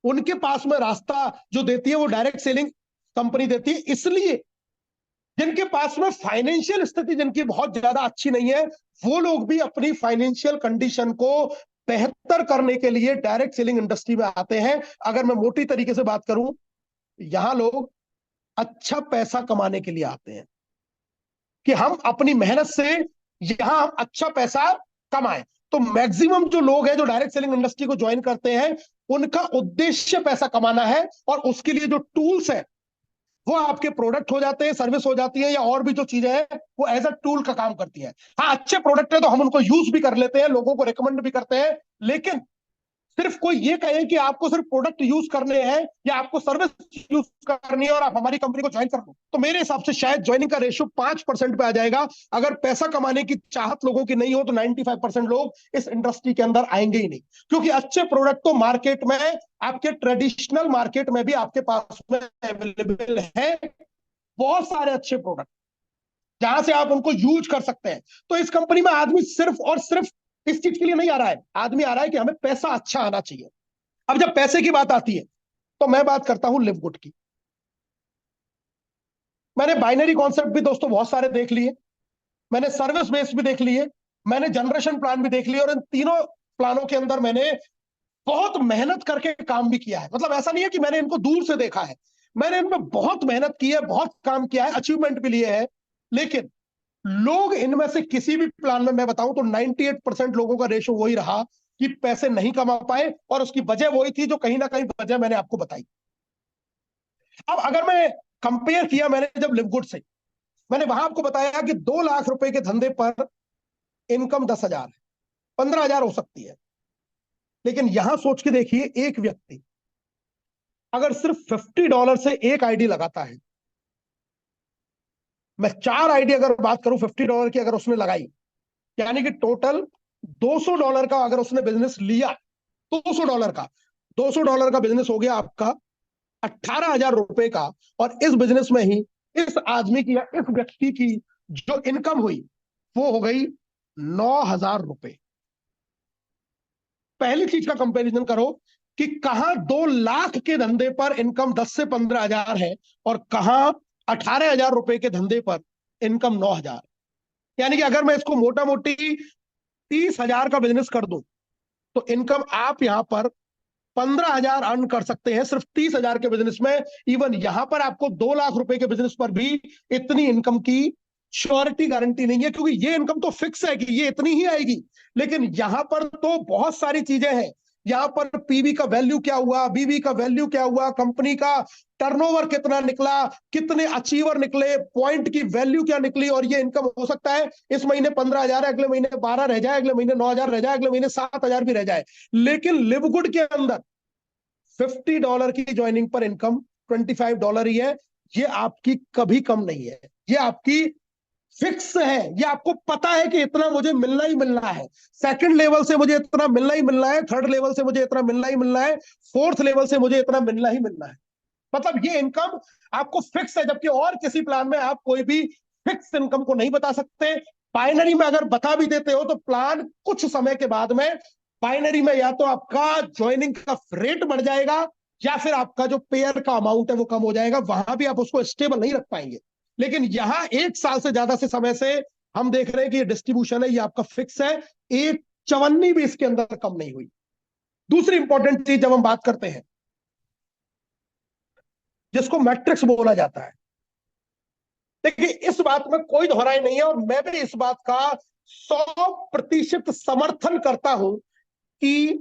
उनके पास में रास्ता जो देती है वो डायरेक्ट सेलिंग कंपनी देती है। इसलिए जिनके पास में फाइनेंशियल स्थिति जिनकी बहुत ज्यादा अच्छी नहीं है, वो लोग भी अपनी फाइनेंशियल कंडीशन को बेहतर करने के लिए डायरेक्ट सेलिंग इंडस्ट्री में आते हैं। अगर मैं मोटी तरीके से बात करूं, यहां लोग अच्छा पैसा कमाने के लिए आते हैं कि हम अपनी मेहनत से यहां हम अच्छा पैसा कमाएं। तो मैक्सिमम जो लोग हैं जो डायरेक्ट सेलिंग इंडस्ट्री को ज्वाइन करते हैं, उनका उद्देश्य पैसा कमाना है, और उसके लिए जो टूल्स है वो आपके प्रोडक्ट हो जाते हैं, सर्विस हो जाती है, या और भी जो चीजें हैं वो एज अ टूल का काम करती है। हाँ, अच्छे प्रोडक्ट है तो हम उनको यूज भी कर लेते हैं, लोगों को रिकमेंड भी करते हैं, लेकिन सिर्फ कोई ये कहे कि आपको सिर्फ प्रोडक्ट यूज करने हैं या आपको सर्विस यूज करनी है और आप हमारी कंपनी को ज्वाइन कर लो, तो मेरे हिसाब से शायद ज्वाइनिंग का रेशियो 5% पे आ जाएगा। अगर पैसा कमाने की चाहत लोगों की नहीं हो तो 95% लोग इस इंडस्ट्री के अंदर आएंगे ही नहीं, क्योंकि अच्छे प्रोडक्ट तो मार्केट में, आपके ट्रेडिशनल मार्केट में भी आपके पास में अवेलेबल है बहुत सारे अच्छे प्रोडक्ट, जहां से आप उनको यूज कर सकते हैं। तो इस कंपनी में आदमी सिर्फ और सिर्फ इस चीज के लिए नहीं आ रहा है, आदमी आ रहा है कि हमें पैसा अच्छा आना चाहिए। अब जब पैसे की बात आती है तो मैं बात करता हूं लिवगुड की। मैंने बाइनरी कॉन्सेप्ट भी दोस्तों बहुत सारे देख लिए, मैंने सर्विस बेस्ड भी देख लिए, मैंने जनरेशन प्लान भी देख लिए, और इन तीनों प्लानों के अंदर मैंने बहुत मेहनत करके काम भी किया है। मतलब ऐसा नहीं है कि मैंने इनको दूर से देखा है, मैंने इनमें बहुत मेहनत की है, बहुत काम किया है, अचीवमेंट भी लिए है। लेकिन लोग इनमें से किसी भी प्लान में मैं बताऊं तो 98% लोगों का रेशो वही रहा कि पैसे नहीं कमा पाए, और उसकी वजह वही थी जो कहीं ना कहीं वजह मैंने आपको बताई। अब अगर मैं कंपेयर किया मैंने जब लिवगुड से, मैंने वहां आपको बताया कि 2 लाख रुपए के धंधे पर इनकम 10,000 है, 15,000 हो सकती है। लेकिन यहां सोच के देखिए, एक व्यक्ति अगर सिर्फ $50 से एक आईडी लगाता है, मैं 4 आईडी अगर बात करूं $50 की अगर उसने लगाई, यानी कि टोटल $200 का अगर उसने बिजनेस लिया, $200 का, $200 का बिजनेस हो गया आपका 18,000 रुपए का। और इस बिजनेस में ही इस आदमी की या इस व्यक्ति की जो इनकम हुई वो हो गई 9,000 रुपए। पहली चीज का कंपैरिजन करो कि कहां 2 लाख के धंधे पर इनकम 10 से 15,000 है, और कहां 18,000 रुपए के धंधे पर इनकम 9,000। यानी कि अगर मैं इसको मोटा मोटी 30,000 का बिजनेस कर दूं तो इनकम आप यहां पर 15,000 अर्न कर सकते हैं सिर्फ 30,000 के बिजनेस में। इवन यहां पर आपको 2 लाख रुपए के बिजनेस पर भी इतनी इनकम की श्योरिटी गारंटी नहीं है, क्योंकि ये इनकम तो फिक्स है कि ये इतनी ही आएगी। लेकिन यहां पर तो बहुत सारी चीजें हैं। यहां पर पीवी का वैल्यू क्या हुआ, बीवी का वैल्यू क्या हुआ, कंपनी का टर्नओवर कितना निकला, कितने अचीवर निकले, पॉइंट की वैल्यू क्या निकली। और ये इनकम हो सकता है इस महीने 15,000 है, अगले महीने 12 रह जाए, अगले महीने 9,000 रह जाए, अगले महीने 7,000 भी रह जाए। लेकिन लिवगुड के अंदर $50 की ज्वाइनिंग पर इनकम $25 ही है। ये आपकी कभी कम नहीं है, ये आपकी फिक्स है। ये आपको पता है कि इतना मुझे मिलना ही मिलना है, सेकंड लेवल से मुझे इतना मिलना ही मिलना है, थर्ड लेवल से मुझे इतना मिलना ही मिलना है, फोर्थ लेवल से मुझे इतना मिलना ही मिलना है। मतलब ये इनकम आपको फिक्स है, जबकि और किसी प्लान में आप कोई भी फिक्स इनकम को नहीं बता सकते। बाइनरी में अगर बता भी देते हो तो प्लान कुछ समय के बाद में बाइनरी में या तो आपका ज्वाइनिंग का रेट बढ़ जाएगा, या फिर आपका जो पेयर का अमाउंट है वो कम हो जाएगा, वहां भी आप उसको स्टेबल नहीं रख पाएंगे। लेकिन यहां 1 साल से ज्यादा से समय से हम देख रहे हैं कि ये डिस्ट्रीब्यूशन है, ये आपका फिक्स है। एक चवन्नी भी इसके अंदर कम नहीं हुई। दूसरी इंपॉर्टेंट चीज जब हम बात करते हैं जिसको मैट्रिक्स बोला जाता है, देखिए इस बात में कोई दोहराई नहीं है, और मैं भी इस बात का 100% समर्थन करता हूं कि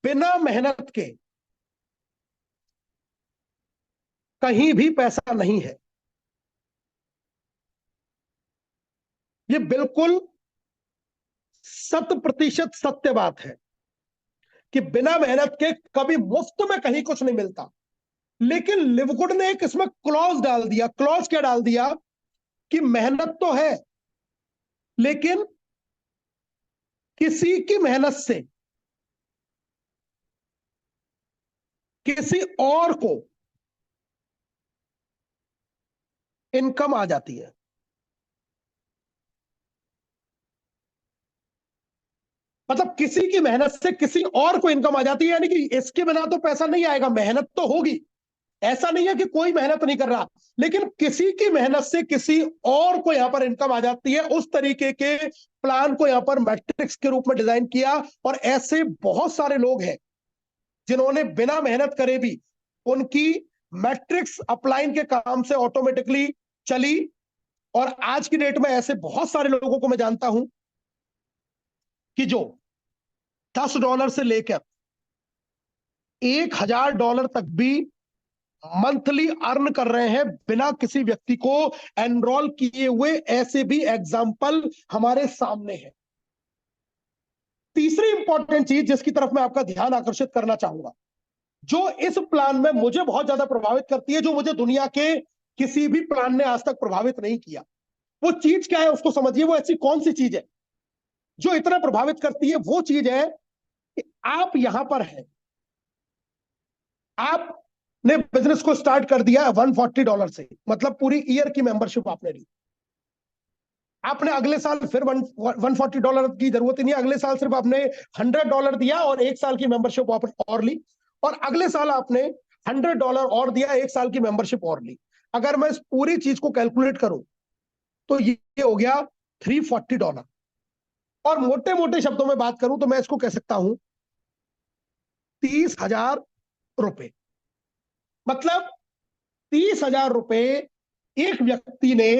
बिना मेहनत के कहीं भी पैसा नहीं है। ये बिल्कुल 100% सत्य बात है कि बिना मेहनत के कभी मुफ्त में कहीं कुछ नहीं मिलता। लेकिन लिवगुड ने एक इसमें क्लॉज डाल दिया। क्लॉज क्या डाल दिया कि मेहनत तो है, लेकिन किसी की मेहनत से किसी और को इनकम आ जाती है। मतलब किसी की मेहनत से किसी और को इनकम आ जाती है, यानी कि इसके बिना तो पैसा नहीं आएगा, मेहनत तो होगी। ऐसा नहीं है कि कोई मेहनत नहीं कर रहा, लेकिन किसी की मेहनत से किसी और को यहां पर इनकम आ जाती है। उस तरीके के प्लान को यहां पर मैट्रिक्स के रूप में डिजाइन किया। और ऐसे बहुत सारे लोग हैं जिन्होंने बिना मेहनत करे भी उनकी मैट्रिक्स अपलाइन के काम से ऑटोमेटिकली चली। और आज की डेट में ऐसे बहुत सारे लोगों को मैं जानता हूं कि जो $10 से लेकर $1,000 तक भी मंथली अर्न कर रहे हैं बिना किसी व्यक्ति को एनरोल किए हुए। ऐसे भी एग्जाम्पल हमारे सामने है। तीसरी इंपॉर्टेंट चीज जिसकी तरफ मैं आपका ध्यान आकर्षित करना चाहूंगा, जो इस प्लान में मुझे बहुत ज्यादा प्रभावित करती है, जो मुझे दुनिया के किसी भी प्लान ने आज तक प्रभावित नहीं किया, वो चीज क्या है उसको समझिए। वो ऐसी कौन सी चीज है जो इतना प्रभावित करती है? वो चीज है कि आप यहां पर हैं, आपने बिजनेस को स्टार्ट कर दिया $140 से, मतलब पूरी ईयर की मेंबरशिप आपने ली। आपने अगले साल फिर $140 की जरूरत ही नहीं, अगले साल सिर्फ आपने $100 दिया और 1 साल की मेंबरशिप और ली। और अगले साल आपने $100 और दिया, 1 साल की मेंबरशिप और ली। अगर मैं इस पूरी चीज को कैलकुलेट करूं तो ये हो गया $340। और मोटे मोटे शब्दों में बात करूं तो मैं इसको कह सकता हूं 30,000 रुपए। मतलब 30,000 रुपए एक व्यक्ति ने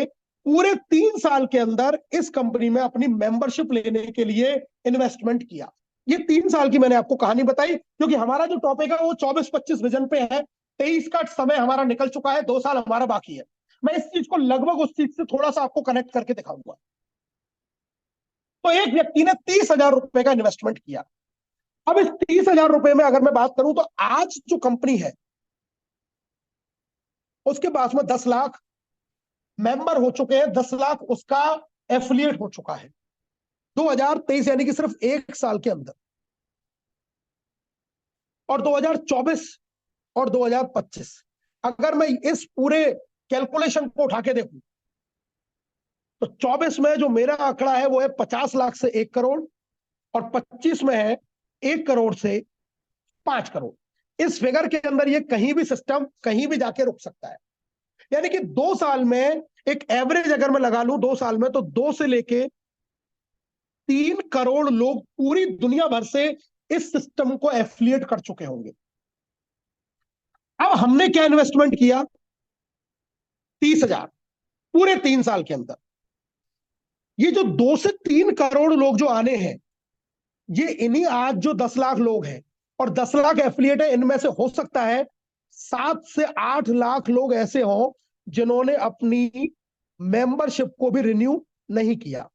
पूरे 3 साल के अंदर इस कंपनी में अपनी मेंबरशिप लेने के लिए इन्वेस्टमेंट किया। ये 3 साल की मैंने आपको कहानी बताई, क्योंकि हमारा जो टॉपिक है वो 24-25 विजन पे है। 23 का समय हमारा निकल चुका है, 2 साल हमारा बाकी है। मैं इस चीज को लगभग उस चीज से थोड़ा सा आपको कनेक्ट करके दिखाऊंगा। तो एक व्यक्ति ने 30,000 रुपए का इन्वेस्टमेंट किया। अब इस 30,000 रुपए में अगर मैं बात करूं तो आज जो कंपनी है उसके पास में 10 लाख मेंबर हो चुके हैं, 10 लाख उसका एफिलिएट हो चुका है 2023, यानी कि सिर्फ 1 साल के अंदर। और 2024 और 2025 अगर मैं इस पूरे कैलकुलेशन को उठा के देखूं तो 24 में जो मेरा आंकड़ा है वो है 50 लाख से 1 करोड़, और 25 में है 1 करोड़ से 5 करोड़। इस फिगर के अंदर ये कहीं भी सिस्टम कहीं भी जाके रुक सकता है। यानी कि 2 साल में एक एवरेज अगर मैं लगा लूं 2 साल में, तो 2 से लेके 3 करोड़ लोग पूरी दुनिया भर से इस सिस्टम को एफिलिएट कर चुके होंगे। अब हमने क्या इन्वेस्टमेंट किया? 30,000 पूरे 3 साल के अंदर। ये जो 2 से 3 करोड़ लोग जो आने हैं, ये इन्हीं आज जो 10 लाख लोग हैं और 10 लाख एफिलिएट है, इनमें से हो सकता है 7 से 8 लाख लोग ऐसे हों जिन्होंने अपनी मेंबरशिप को भी रिन्यू नहीं किया।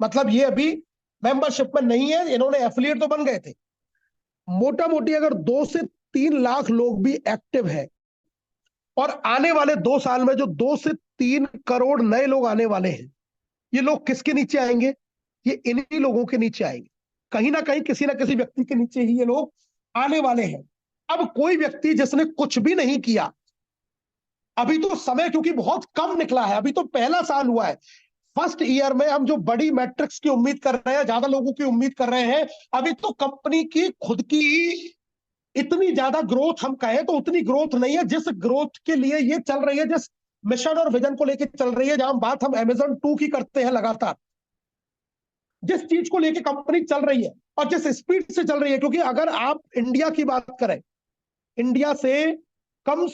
मतलब ये अभी मेंबरशिप में नहीं है, इन्होंने एफिलिएट तो बन गए थे। मोटा मोटी अगर 2 से 3 लाख लोग भी एक्टिव है, और आने वाले 2 साल में जो 2 से 3 करोड़ नए लोग आने वाले हैं, ये लोग किसके नीचे आएंगे? ये इन्हीं लोगों के नीचे आएंगे। कहीं ना कहीं किसी ना किसी व्यक्ति के नीचे ही ये लोग आने वाले हैं। अब कोई व्यक्ति जिसने कुछ भी नहीं किया, अभी तो समय क्योंकि बहुत कम निकला है, अभी तो पहला साल हुआ है, फर्स्ट ईयर में हम जो बड़ी मैट्रिक्स की उम्मीद कर रहे हैं, ज्यादा लोगों की उम्मीद कर रहे हैं, अभी तो कंपनी की खुद की इतनी ज्यादा ग्रोथ हम कहें तो उतनी ग्रोथ नहीं है जिस ग्रोथ के लिए ये चल रही है, जिस मिशन और विजन को लेकर चल रही है। जहां बात हम अमेज़न 2 की करते हैं लगातार, जिस चीज को लेकर कंपनी चल रही है और जिस स्पीड से चल रही है, क्योंकि अगर आप इंडिया की बात करें, इंडिया से कम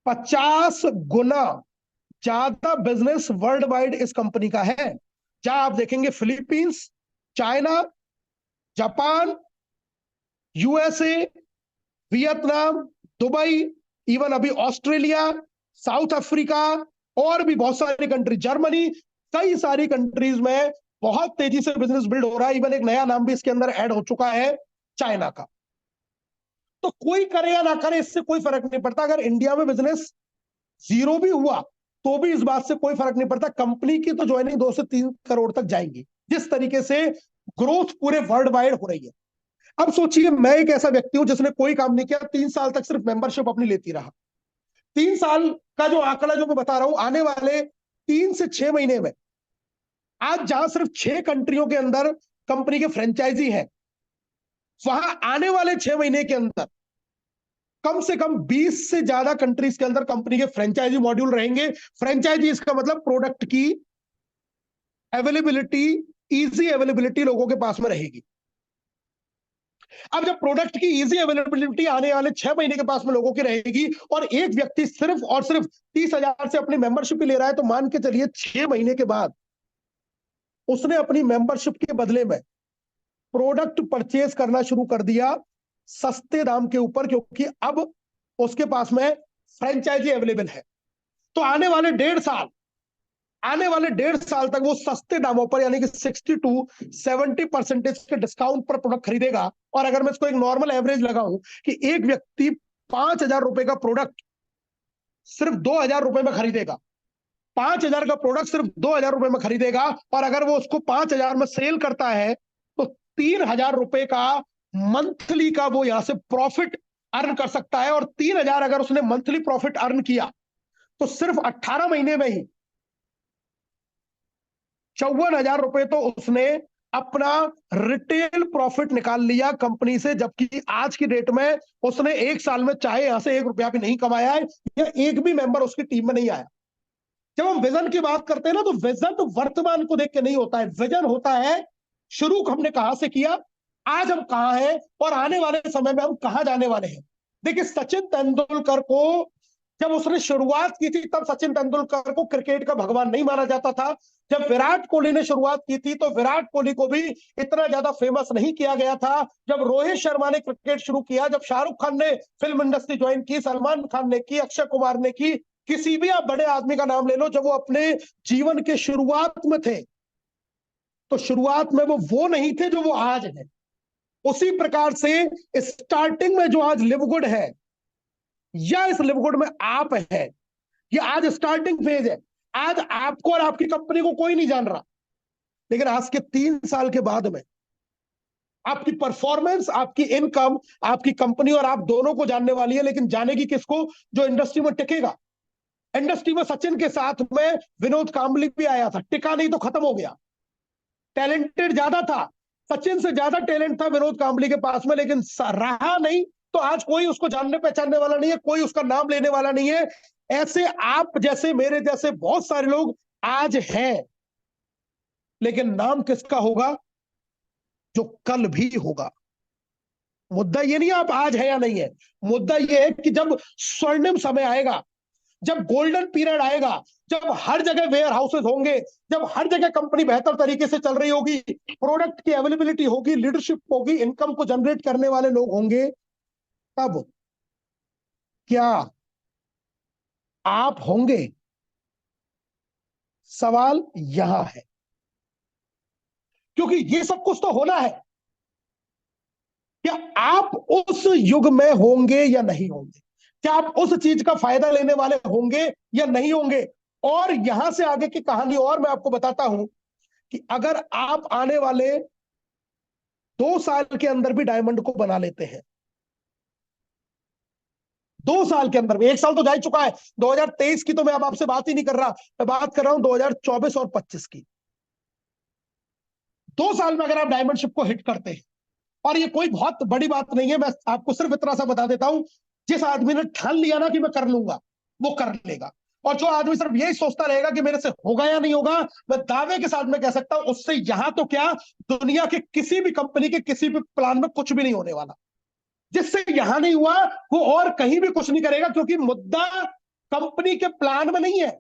50 गुना ज्यादा बिजनेस वर्ल्ड वाइड इस कंपनी का है। जहां आप देखेंगे Philippines, China, Japan, USA, Vietnam, Dubai, even अभी ऑस्ट्रेलिया, साउथ अफ्रीका और भी बहुत सारी कंट्री, जर्मनी, कई सारी कंट्रीज में बहुत तेजी से बिजनेस बिल्ड हो रहा है। इवन एक नया नाम भी इसके अंदर ऐड हो चुका है, चाइना का। तो कोई करे या ना करे इससे कोई फर्क नहीं पड़ता। अगर इंडिया में बिजनेस जीरो भी हुआ तो भी इस बात से कोई फर्क नहीं पड़ता, कंपनी की तो ज्वाइनिंग 2 से 3 करोड़ तक जाएंगी, जिस तरीके से ग्रोथ पूरे वर्ल्ड वाइड हो रही है। अब सोचिए, मैं एक ऐसा व्यक्ति हूं जिसने कोई काम नहीं किया, 3 साल तक सिर्फ मेंबरशिप अपनी लेती रहा। 3 साल का जो आंकड़ा जो मैं बता रहा हूं, आने वाले 3 से 6 महीने में आज जहां सिर्फ 6 कंट्रियों के अंदर कंपनी के फ्रेंचाइजी है, वहां आने वाले 6 महीने के अंदर कम से कम 20 से ज्यादा कंट्रीज के अंदर कंपनी के फ्रेंचाइजी मॉड्यूल रहेंगे। फ्रेंचाइजी इसका मतलब प्रोडक्ट की अवेलेबिलिटी, इजी अवेलेबिलिटी लोगों के पास में रहेगी। अब जब प्रोडक्ट की इजी अवेलेबिलिटी आने वाले 6 महीने के पास में लोगों की रहेगी, और एक व्यक्ति सिर्फ और सिर्फ 30,000 से अपनी मेंबरशिप ले रहा है, तो मान के चलिए 6 महीने के बाद उसने अपनी मेंबरशिप के बदले में प्रोडक्ट परचेज करना शुरू कर दिया सस्ते दाम के ऊपर, क्योंकि अब उसके पास में फ्रेंचाइजी अवेलेबल है। तो आने वाले 1.5 साल तक वो सस्ते दामों पर, यानी कि 60 to 70% के डिस्काउंट पर प्रोडक्ट खरीदेगा। और अगर मैं इसको एक नॉर्मल एवरेज लगाऊं कि एक व्यक्ति 5,000 रुपए का प्रोडक्ट सिर्फ 2,000 रुपए में खरीदेगा, 5,000 का प्रोडक्ट सिर्फ 2,000 रुपए में खरीदेगा, और अगर वो उसको 5,000 में सेल करता है तो 3,000 रुपए का मंथली का वो यहां से प्रॉफिट अर्न कर सकता है। और 3,000 अगर उसने मंथली प्रॉफिट अर्न किया तो सिर्फ 18 महीने में ही 54,000 रुपए तो उसने अपना रिटेल प्रॉफिट निकाल लिया कंपनी से। जबकि आज की डेट में उसने 1 साल में चाहे यहां से 1 रुपया भी नहीं कमाया है, या एक भी मेंबर उसकी टीम में नहीं आया। जब हम विजन की बात करते हैं ना, तो विजन तो वर्तमान को देख के नहीं होता है, विजन होता है शुरू हमने कहां से किया, आज हम कहां हैं, और आने वाले समय में हम कहां जाने वाले हैं। देखिए, सचिन तेंदुलकर को जब उसने शुरुआत की थी तब सचिन तेंदुलकर को क्रिकेट का भगवान नहीं माना जाता था। जब विराट कोहली ने शुरुआत की थी तो विराट कोहली को भी इतना ज्यादा फेमस नहीं किया गया था। जब रोहित शर्मा ने क्रिकेट शुरू किया, जब शाहरुख खान ने फिल्म इंडस्ट्री ज्वाइन की, सलमान खान ने की, अक्षय कुमार ने की, किसी भी आप बड़े आदमी का नाम ले लो, जब वो अपने जीवन के शुरुआत में थे तो शुरुआत में वो नहीं थे जो वो आज है। उसी प्रकार से स्टार्टिंग में जो आज लिवगुड है या इस लिवगुड में आप है, ये आज स्टार्टिंग फेज है। आज आपको और आपकी कंपनी को कोई नहीं जान रहा, लेकिन आज के 3 साल के बाद में आपकी परफॉर्मेंस, आपकी इनकम, आपकी कंपनी और आप दोनों को जानने वाली है। लेकिन जानेगी किसको? जो इंडस्ट्री में टिकेगा। इंडस्ट्री में सचिन के साथ में विनोद कांबली भी आया था, टिका नहीं तो खत्म हो गया। टैलेंटेड ज्यादा था, सचिन से ज्यादा टैलेंट था विनोद कांबली के पास में, लेकिन रहा नहीं। तो आज कोई उसको जानने पहचानने वाला नहीं है, कोई उसका नाम लेने वाला नहीं है। ऐसे आप जैसे, मेरे जैसे बहुत सारे लोग आज हैं, लेकिन नाम किसका होगा? जो कल भी होगा। मुद्दा ये नहीं आप आज है या नहीं है, मुद्दा ये है कि जब स्वर्णिम समय आएगा, जब गोल्डन पीरियड आएगा, जब हर जगह वेयर हाउसेस होंगे, जब हर जगह कंपनी बेहतर तरीके से चल रही होगी, प्रोडक्ट की अवेलेबिलिटी होगी, लीडरशिप होगी, इनकम को जनरेट करने वाले लोग होंगे, तब क्या आप होंगे? सवाल यहां है। क्योंकि ये सब कुछ तो होना है। क्या आप उस युग में होंगे या नहीं होंगे? क्या आप उस चीज का फायदा लेने वाले होंगे या नहीं होंगे? और यहां से आगे की कहानी और मैं आपको बताता हूं कि अगर आप आने वाले 2 साल के अंदर भी डायमंड को बना लेते हैं, 2 साल के अंदर में, 1 साल तो जा ही चुका है, 2023 की तो मैं अब आपसे बात ही नहीं कर रहा, मैं बात कर रहा हूं 2024 और 25 की। 2 साल में अगर आप डायमंड शिप को हिट करते हैं, और ये कोई बहुत बड़ी बात नहीं है, मैं आपको सिर्फ इतना सा बता देता हूं, जिस आदमी ने ठान लिया ना कि मैं कर लूंगा, वो कर लेगा। और जो आदमी सिर्फ यही सोचता रहेगा कि मेरे से होगा या नहीं होगा, मैं दावे के साथ में कह सकता हूं उससे यहां तो क्या, दुनिया के किसी भी कंपनी के किसी भी प्लान में कुछ भी नहीं होने वाला। जिससे यहां नहीं हुआ वो और कहीं भी कुछ नहीं करेगा, क्योंकि मुद्दा कंपनी के प्लान में नहीं है,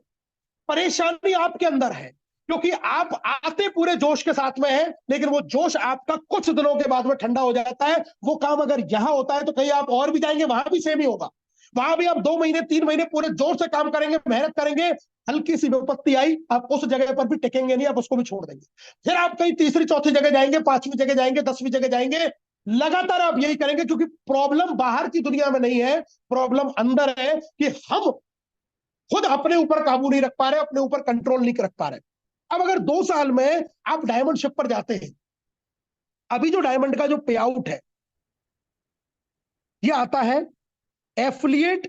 परेशानी आपके अंदर है। क्योंकि आप आते पूरे जोश के साथ में है, लेकिन वो जोश आपका कुछ दिनों के बाद में ठंडा हो जाता है। वो काम अगर यहां होता है तो कहीं आप और भी जाएंगे, वहां भी सेम ही होगा। वहां भी आप 2 महीने 3 महीने पूरे जोर से काम करेंगे, मेहनत करेंगे, हल्की सी विपत्ति आई, आप उस जगह पर भी टिकेंगे नहीं, आप उसको भी छोड़ देंगे। फिर आप कहीं तीसरी चौथी जगह जाएंगे, 5वीं जगह जाएंगे, 10वीं जगह जाएंगे, लगातार आप यही करेंगे। क्योंकि प्रॉब्लम बाहर की दुनिया में नहीं है, प्रॉब्लम अंदर है कि हम खुद अपने ऊपर काबू नहीं रख पा रहे, अपने ऊपर कंट्रोल नहीं रख पा रहे। अब अगर 2 साल में आप डायमंड शिप पर जाते हैं, अभी जो डायमंड का जो पे आउट है ये आता है affiliate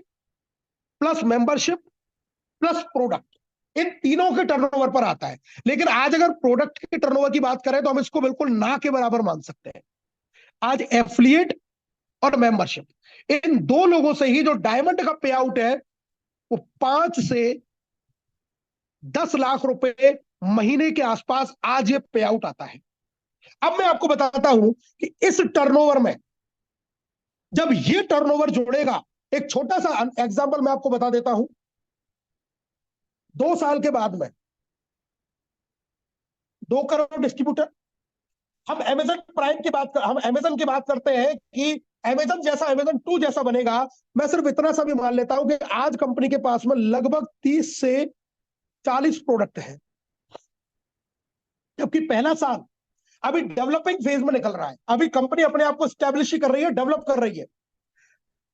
plus membership plus product, इन तीनों के टर्नओवर पर आता है। लेकिन आज अगर प्रोडक्ट के टर्नओवर की बात करें तो हम इसको बिल्कुल ना के बराबर मान सकते हैं। आज एफिलिएट और मेंबरशिप, इन दो लोगों से ही जो डायमंड का पे आउट है वो 5 से 10 लाख रुपए महीने के आसपास आज ये पे आउट आता है। अब मैं आपको बताता हूं कि इस टर्नओवर में जब ये टर्नओवर जोड़ेगा, एक छोटा सा एग्जांपल मैं आपको बता देता हूं। 2 साल के बाद में 2 करोड़ डिस्ट्रीब्यूटर, हम अमेजन प्राइम की बात हम अमेजन की बात करते हैं कि अमेजन जैसा, अमेजन 2 जैसा बनेगा। मैं सिर्फ इतना सा भी मान लेता हूं कि आज कंपनी के पास में लगभग 30 से 40 प्रोडक्ट हैं, जबकि पहला साल अभी डेवलपिंग फेज में निकल रहा है। अभी कंपनी अपने आप को स्टैब्लिश कर रही है, डेवलप कर रही है।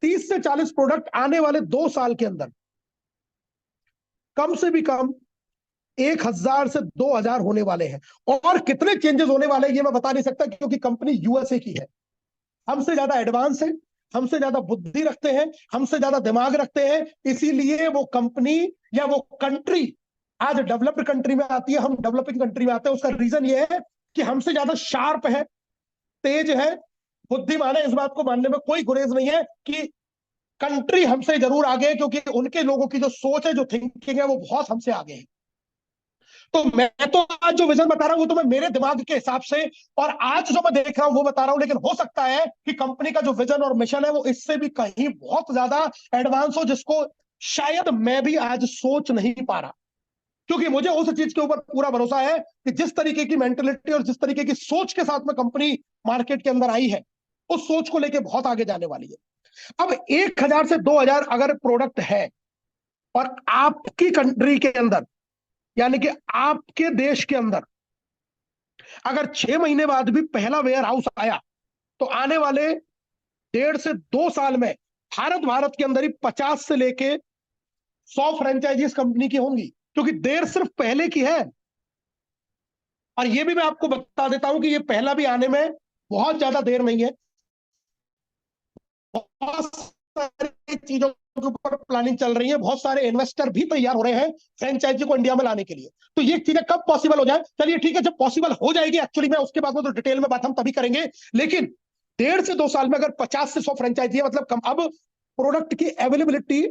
30 से 40 प्रोडक्ट आने वाले 2 साल के अंदर कम से भी कम 1,000 से 2,000 होने वाले हैं। और कितने चेंजेस होने वाले हैं ये मैं बता नहीं सकता, क्योंकि कंपनी यूएसए की है, हमसे ज्यादा एडवांस है, हमसे ज्यादा बुद्धि रखते हैं, हमसे ज्यादा दिमाग रखते हैं। इसीलिए वो कंपनी या वो कंट्री आज डेवलप्ड कंट्री में आती है, हम डेवलपिंग कंट्री में आते हैं। उसका रीजन ये है कि हमसे ज्यादा शार्प है, तेज है, बुद्धिमान है। इस बात को मानने में कोई गुरेज नहीं है कि कंट्री हमसे जरूर आगे है, क्योंकि उनके लोगों की जो सोच है, जो थिंकिंग है, वो बहुत हमसे आगे है। तो मैं तो आज जो विजन बता रहा हूं वो तो मैं मेरे दिमाग के हिसाब से और आज जो मैं देख रहा हूं वो बता रहा हूं। लेकिन हो सकता है कि कंपनी का जो विजन और मिशन है वो इससे भी कहीं बहुत ज्यादा एडवांस हो, जिसको शायद मैं भी आज सोच नहीं पा रहा, क्योंकि मुझे उस चीज के ऊपर पूरा भरोसा है कि जिस तरीके की मेंटेलिटी और जिस तरीके की सोच के साथ में कंपनी मार्केट के अंदर आई है, उस सोच को लेके बहुत आगे जाने वाली है। अब 1,000 से 2,000 अगर प्रोडक्ट है और आपकी कंट्री के अंदर, यानी कि आपके देश के अंदर अगर 6 महीने बाद भी पहला वेयर हाउस आया, तो आने वाले 1.5 से 2 साल में भारत के अंदर ही 50 से लेके 100 फ्रेंचाइजीज कंपनी की होंगी, क्योंकि देर सिर्फ पहले की है। और ये भी मैं आपको बता देता हूं कि ये पहला भी आने में बहुत ज्यादा देर नहीं है। बहुत सारी चीजों के ऊपर प्लानिंग चल रही है, बहुत सारे इन्वेस्टर भी तैयार हो रहे हैं फ्रेंचाइजी को इंडिया में लाने के लिए। तो ये चीजें कब पॉसिबल हो जाए, चलिए ठीक है, जब पॉसिबल हो जाएगी एक्चुअली में, उसके बाद में तो डिटेल में बात हम तभी करेंगे। लेकिन 1.5 से 2 साल में अगर 50 से 100 फ्रेंचाइजी है, मतलब कम। अब प्रोडक्ट की अवेलेबिलिटी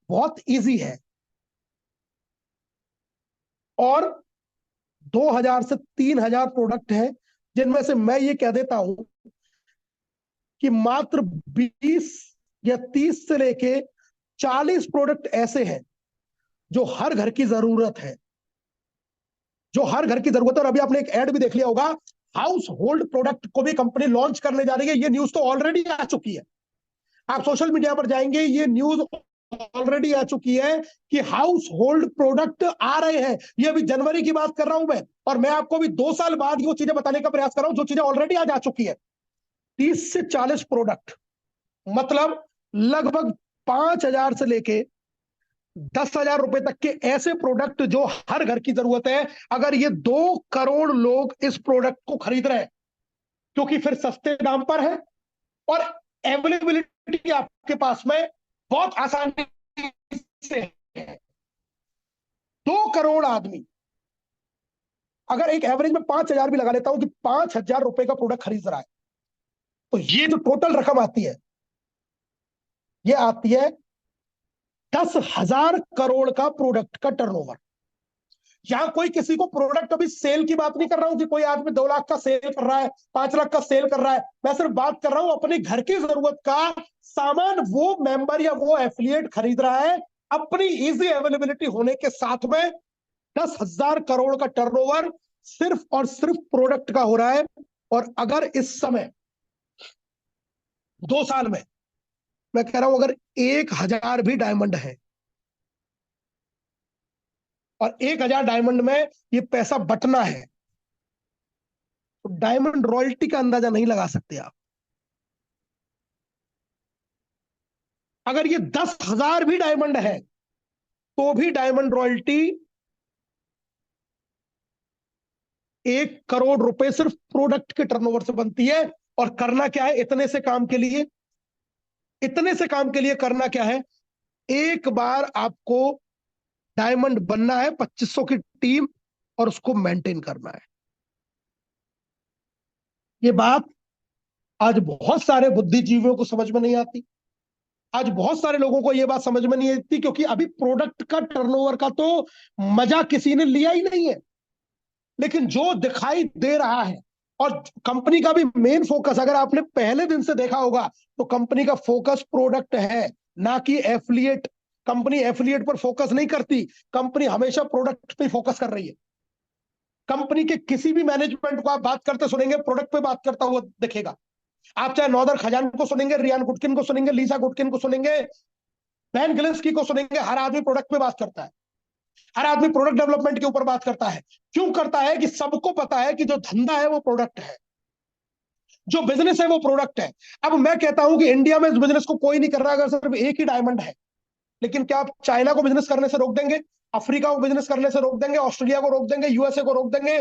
बहुत ईजी है, और 2,000 से 3,000 प्रोडक्ट है, जिनमें से मैं ये कह देता हूं कि मात्र 20 या 30 से लेके 40 प्रोडक्ट ऐसे हैं जो हर घर की जरूरत है, जो हर घर की जरूरत है। और अभी आपने एक ऐड भी देख लिया होगा, हाउस होल्ड प्रोडक्ट को भी कंपनी लॉन्च करने जा रही है। ये न्यूज तो ऑलरेडी आ चुकी है, आप सोशल मीडिया पर जाएंगे, ये न्यूज ऑलरेडी आ चुकी है कि हाउस होल्ड प्रोडक्ट आ रहे हैं। ये अभी जनवरी की बात कर रहा हूं मैं, और मैं आपको अभी 2 साल बाद वो चीजें बताने का प्रयास कर रहा हूं जो चीजें ऑलरेडी आज आ चुकी है। 30 से 40 प्रोडक्ट, मतलब लगभग 5,000 से लेके 10,000 रुपए तक के ऐसे प्रोडक्ट जो हर घर की जरूरत है। अगर ये 2 करोड़ लोग इस प्रोडक्ट को खरीद रहे हैं, क्योंकि फिर सस्ते दाम पर है और अवेलेबिलिटी आपके पास में बहुत आसानी से है। 2 करोड़ आदमी, अगर एक एवरेज में 5,000 भी लगा लेता हूं कि 5,000 रुपए का प्रोडक्ट खरीद रहा है, तो ये जो टोटल रकम आती है, ये आती है 10,000 करोड़ का प्रोडक्ट का टर्नओवर। यहां कोई किसी को प्रोडक्ट अभी सेल की बात नहीं कर रहा हूं कि कोई आदमी 2 लाख का सेल कर रहा है, 5 लाख का सेल कर रहा है। मैं सिर्फ बात कर रहा हूं अपने घर की जरूरत का सामान वो मेंबर या वो एफिलिएट खरीद रहा है, अपनी इजी अवेलेबिलिटी होने के साथ में। 10,000 करोड़ का टर्नओवर सिर्फ और सिर्फ प्रोडक्ट का हो रहा है। और अगर इस समय 2 साल में, मैं कह रहा हूं, अगर 1,000 भी डायमंड है और 1,000 डायमंड में ये पैसा बटना है, तो डायमंड रॉयल्टी का अंदाजा नहीं लगा सकते आप। अगर ये 10,000 भी डायमंड है, तो भी डायमंड रॉयल्टी 1 करोड़ रुपए सिर्फ प्रोडक्ट के टर्नओवर से बनती है। और करना क्या है इतने से काम के लिए, इतने से काम के लिए करना क्या है, एक बार आपको डायमंड बनना है, 2,500 की टीम, और उसको मेंटेन करना है। ये बात आज बहुत सारे बुद्धिजीवियों को समझ में नहीं आती। आज बहुत सारे लोगों को यह बात समझ में नहीं आती, क्योंकि अभी प्रोडक्ट का टर्नओवर का तो मजा किसी ने लिया ही नहीं है। लेकिन जो दिखाई दे रहा है, और कंपनी का भी मेन फोकस, अगर आपने पहले दिन से देखा होगा, तो कंपनी का फोकस प्रोडक्ट है, ना कि एफिलिएट। कंपनी एफिलिएट पर फोकस नहीं करती, कंपनी हमेशा प्रोडक्ट पे फोकस कर रही है। कंपनी के किसी भी मैनेजमेंट को आप बात करते सुनेंगे, प्रोडक्ट पे बात करता हुआ दिखेगा। आप चाहे नौदर खजान को सुनेंगे, रियान गुटकिन को सुनेंगे, लीसा गुटकिन को सुनेंगे, बैन गिलेस्की को सुनेंगे, हर आदमी प्रोडक्ट पे बात करता है। हर आदमी प्रोडक्ट डेवलपमेंट के ऊपर बात करता है। क्यों करता है? कि सबको पता है कि जो धंधा है वो प्रोडक्ट है, जो बिजनेस है वो प्रोडक्ट है। अब मैं कहता हूं कि इंडिया में इस बिजनेस को कोई नहीं कर रहा अगर सिर्फ एक ही डायमंड है। लेकिन क्या आप चाइना को बिजनेस करने से रोक देंगे? अफ्रीका को बिजनेस करने से रोक देंगे? ऑस्ट्रेलिया को रोक देंगे? यूएसए को रोक देंगे?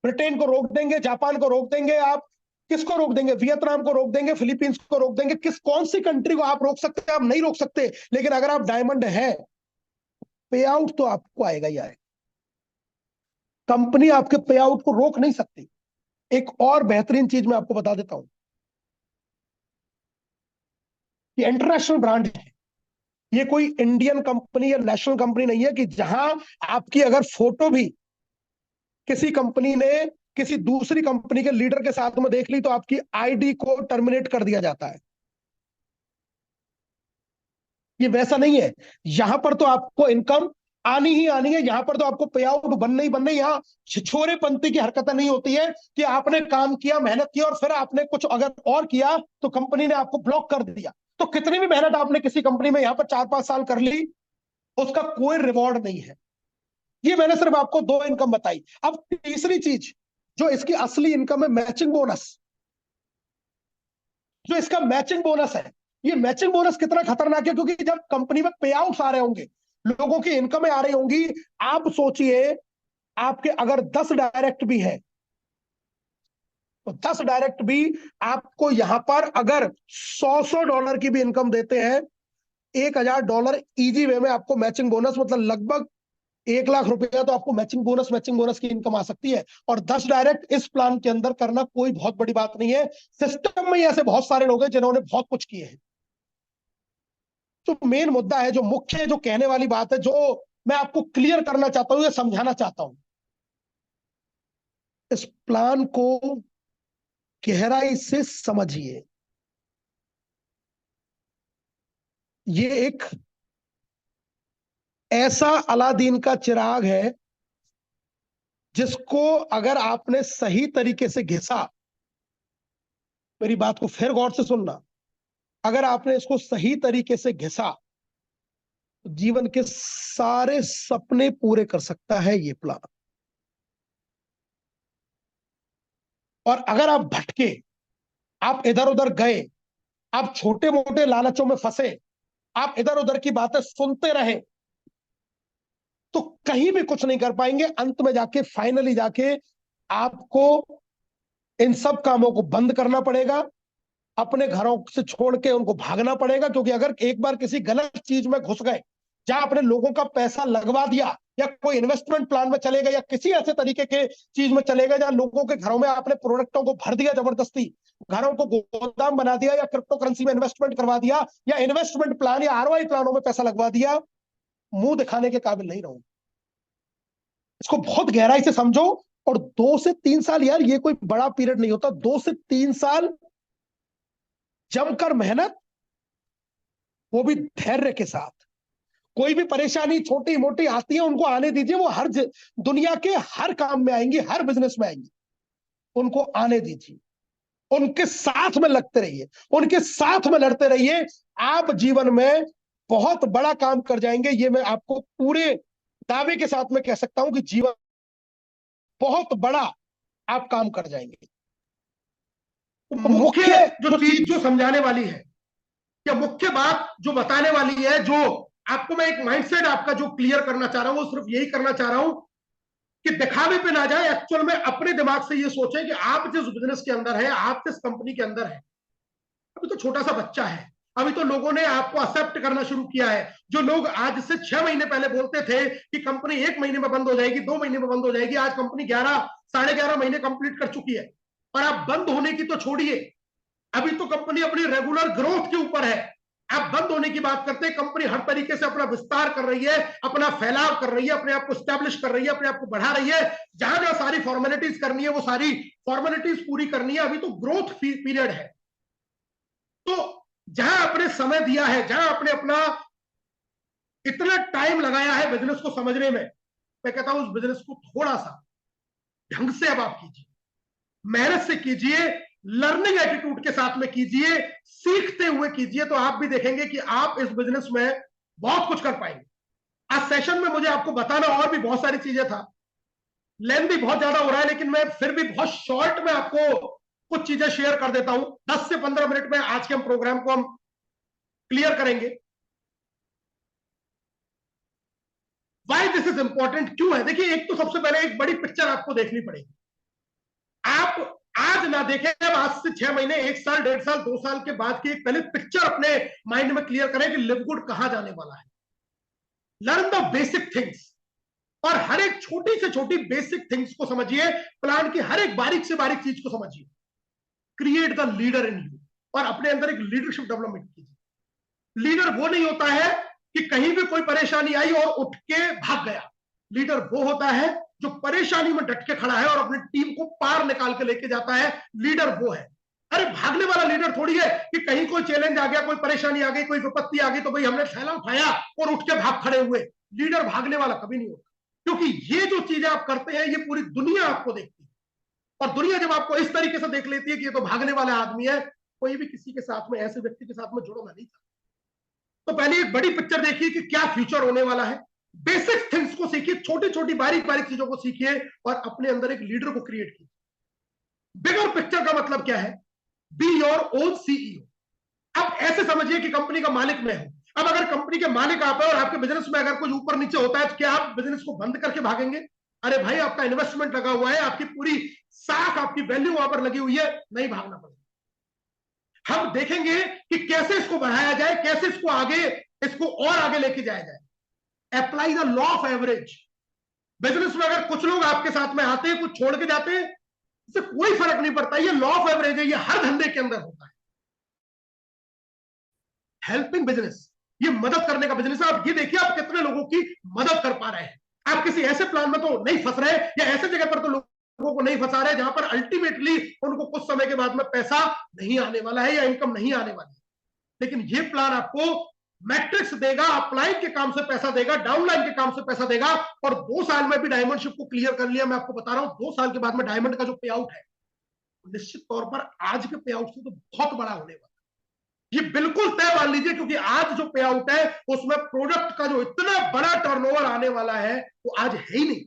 ब्रिटेन को रोक देंगे? जापान को रोक देंगे? आप किसको रोक देंगे? वियतनाम को रोक देंगे? फिलीपींस को रोक देंगे? कौन सी कंट्री को आप रोक सकते हैं? आप नहीं रोक सकते। लेकिन अगर आप डायमंड है, पे आउट तो आपको आएगा ही आएगा। कंपनी आपके पे आउट को रोक नहीं सकती। एक और बेहतरीन चीज मैं आपको बता देता हूं कि इंटरनेशनल ब्रांड है, ये कोई इंडियन कंपनी या नेशनल कंपनी नहीं है कि जहां आपकी अगर फोटो भी किसी कंपनी ने किसी दूसरी कंपनी के लीडर के साथ में देख ली, तो आपकी आईडी को टर्मिनेट कर दिया जाता है। ये वैसा नहीं है। यहां पर तो आपको इनकम आनी ही आनी है, यहां पर तो आपको पे आउट बनना ही बनना है। यहाँ छिछोरेपंती की हरकतें नहीं होती है कि आपने काम किया, मेहनत की और फिर आपने कुछ अगर और किया तो कंपनी ने आपको ब्लॉक कर दिया। तो कितनी भी मेहनत आपने किसी कंपनी में यहाँ पर 4-5 साल कर ली, उसका कोई रिवॉर्ड नहीं है। ये मैंने सिर्फ आपको 2 इनकम बताई। अब तीसरी चीज जो इसकी असली इनकम है, मैचिंग बोनस। जो इसका मैचिंग बोनस है, ये मैचिंग बोनस कितना खतरनाक है, क्योंकि जब कंपनी में पे आउट आ रहे होंगे, लोगों की इनकमें आ रही होंगी, आप सोचिए आपके अगर 10 डायरेक्ट भी है तो 10 डायरेक्ट भी आपको यहां पर अगर $100 की भी इनकम देते हैं, $1000 इजी वे में आपको मैचिंग बोनस, मतलब लगभग 1 लाख रुपया तो आपको मैचिंग बोनस की इनकम आ सकती है। और 10 डायरेक्ट इस प्लान के अंदर करना कोई बहुत बड़ी बात नहीं है। सिस्टम में ऐसे बहुत सारे लोग हैं जिन्होंने बहुत कुछ किए हैं। जो मेन मुद्दा है, जो मुख्य, जो कहने वाली बात है, जो मैं आपको क्लियर करना चाहता हूं या समझाना चाहता हूं, इस प्लान को गहराई से समझिए। ये एक ऐसा अलादीन का चिराग है जिसको अगर आपने सही तरीके से घिसा, मेरी बात को फिर गौर से सुनना, अगर आपने इसको सही तरीके से घिसा तो जीवन के सारे सपने पूरे कर सकता है ये प्लान। और अगर आप भटके, आप इधर उधर गए, आप छोटे मोटे लालचों में फंसे, आप इधर उधर की बातें सुनते रहे, तो कहीं भी कुछ नहीं कर पाएंगे। अंत में जाके, फाइनली जाके आपको इन सब कामों को बंद करना पड़ेगा, अपने घरों से छोड़ के उनको भागना पड़ेगा। क्योंकि अगर एक बार किसी गलत चीज में घुस गए, जहां आपने लोगों का पैसा लगवा दिया, या कोई इन्वेस्टमेंट प्लान में चले गए, या किसी ऐसे तरीके के चीज में चले गए जहां लोगों के घरों में आपने प्रोडक्टों को भर दिया जबरदस्ती, घरों को गोदाम बना दिया, या क्रिप्टो करेंसी में इन्वेस्टमेंट करवा दिया, या इन्वेस्टमेंट प्लान या आरओआई प्लानों में पैसा लगवा दिया, मुंह दिखाने के काबिल नहीं रहूंगा। इसको बहुत गहराई से समझो। और 2 से 3 साल, यार ये कोई बड़ा पीरियड नहीं होता। 2 से 3 साल जमकर मेहनत, वो भी धैर्य के साथ। कोई भी परेशानी छोटी मोटी आती है, उनको आने दीजिए। वो हर दुनिया के हर काम में आएंगी, हर बिजनेस में आएंगी, उनको आने दीजिए। उनके साथ में लगते रहिए, उनके साथ में लड़ते रहिए। आप जीवन में बहुत बड़ा काम कर जाएंगे, ये मैं आपको पूरे दावे के साथ में कह सकता हूं कि जीवन बहुत बड़ा आप काम कर जाएंगे। मुख्य जो चीज जो समझाने वाली है, या मुख्य बात जो बताने वाली है, जो आपको मैं एक माइंडसेट आपका जो क्लियर करना चाह रहा हूं, वो सिर्फ यही करना चाह रहा हूं कि दिखावे पे ना जाए। एक्चुअल में अपने दिमाग से ये सोचें कि आप जिस बिजनेस के अंदर है, आप जिस कंपनी के अंदर है, अभी तो छोटा सा बच्चा है। अभी तो लोगों ने आपको एक्सेप्ट करना शुरू किया है। जो लोग आज से 6 महीने पहले बोलते थे कि कंपनी 1 महीने में बंद हो जाएगी, 2 महीने में बंद हो जाएगी, आज कंपनी 11-11.5 महीने कंप्लीट कर चुकी है। और आप बंद होने की तो छोड़िए, अभी तो कंपनी अपनी रेगुलर ग्रोथ के ऊपर है। आप बंद होने की बात करते हैं, कंपनी हर तरीके से अपना विस्तार कर रही है, अपना फैलाव कर रही है, अपने आप को स्टैब्लिश कर रही है, अपने आप को बढ़ा रही है। जहां जहां सारी फॉर्मेलिटीज करनी है, वो सारी फॉर्मेलिटीज पूरी करनी है। अभी तो ग्रोथ पीरियड है। तो जहां आपने समय दिया है, जहां आपने अपना इतना टाइम लगाया है बिजनेस को समझने में, मैं कहता हूं उस बिजनेस को थोड़ा सा ढंग से अब आप कीजिए, मेहनत से कीजिए, लर्निंग एटीट्यूड के साथ में कीजिए, सीखते हुए कीजिए। तो आप भी देखेंगे कि आप इस बिजनेस में बहुत कुछ कर पाएंगे। आज सेशन में मुझे आपको बताना और भी बहुत सारी चीजें था, लेंथ भी बहुत ज्यादा हो रहा है, लेकिन मैं फिर भी बहुत शॉर्ट में आपको कुछ चीजें शेयर कर देता हूं। 10 से 15 मिनट में आज के हम प्रोग्राम को हम क्लियर करेंगे। वाई दिस इज इंपॉर्टेंट, क्यों है? देखिए, एक तो सबसे पहले एक बड़ी पिक्चर आपको देखनी पड़ेगी। आप आज ना देखें, अब आज से 6 महीने, 1 साल, 1.5 साल, 2 साल के बाद की एक पहले पिक्चर अपने माइंड में क्लियर करें कि लिव गुड कहां जाने वाला है। लर्न द बेसिक थिंग्स, और हर एक छोटी से छोटी बेसिक थिंग्स को समझिए। प्लान की हर एक बारीक से बारीक चीज को समझिए। Create the leader in you, और अपने अंदर एक लीडरशिप डेवलपमेंट कीजिए। लीडर वो नहीं होता है कि कहीं भी कोई परेशानी आई और उठ के भाग गया। लीडर वो होता है जो परेशानी में डट के खड़ा है और अपनी टीम को पार निकाल के लेके जाता है। लीडर वो है। अरे भागने वाला लीडर थोड़ी है कि कहीं कोई चैलेंज आ गया, कोई परेशानी आ गई, कोई विपत्ति आ गई तो भाई हमने थैला उठाया और उठ के भाग खड़े हुए। लीडर भागने वाला कभी नहीं होता, क्योंकि ये जो चीजें आप करते हैं ये पूरी दुनिया आपको देखती है, और दुनिया जब आपको इस तरीके से देख लेती है कि ये तो भागने वाला आदमी है, कोई भी किसी के साथ में, ऐसे व्यक्ति के साथ में जुड़ना नहीं चाहता। तो पहले एक बड़ी पिक्चर देखिए कि क्या फ्यूचर होने वाला है, बेसिक थिंग्स को सीखिए, छोटी छोटी बारीक बारीक चीजों को सीखिए और अपने अंदर एक लीडर को क्रिएट कीजिए। बिगर पिक्चर का मतलब क्या है? Be your own CEO. अब ऐसे समझिए कि कंपनी का मालिक मैं हूं। अब अगर कंपनी के मालिक आप है और आपके बिजनेस में अगर कुछ ऊपर नीचे होता है तो क्या आप बिजनेस को बंद करके भागेंगे? अरे भाई आपका इन्वेस्टमेंट लगा हुआ है, आपकी पूरी साख, आपकी वैल्यू वहां पर लगी हुई है, नहीं भागना पड़ेगा। हम देखेंगे कि कैसे इसको बढ़ाया जाए, कैसे इसको आगे, इसको और आगे लेके जाया जाए। Apply the law of average. Business में अगर कुछ लोग आपके साथ में आते हैं, कुछ छोड़ के जाते हैं, इससे कोई फर्क नहीं पड़ता। ये लॉ ऑफ एवरेज है, ये हर धंधे के अंदर होता है। हेल्पिंग बिजनेस, ये मदद करने का बिजनेस है। आप ये देखिए आप कितने लोगों की मदद कर पा रहे हैं। आप किसी ऐसे प्लान में तो नहीं फंस रहे, या ऐसे जगह पर तो लोगों को नहीं फंसा रहे जहां पर अल्टीमेटली उनको कुछ समय के बाद में पैसा नहीं आने वाला है या इनकम नहीं आने वाली है। लेकिन ये प्लान आपको मैट्रिक्स देगा, अपलाइन के काम से पैसा देगा, डाउनलाइन के काम से पैसा देगा, और 2 साल में भी डायमंडशिप को क्लियर कर लिया। मैं आपको बता रहा हूं 2 साल के बाद में डायमंड का जो पे आउट है निश्चित तौर पर आज के पे आउट से तो बहुत बड़ा होने वाला। ये बिल्कुल तय मान लीजिए, क्योंकि आज जो पे आउट है उसमें प्रोडक्ट का जो इतना बड़ा टर्नओवर आने वाला है वो आज है ही नहीं।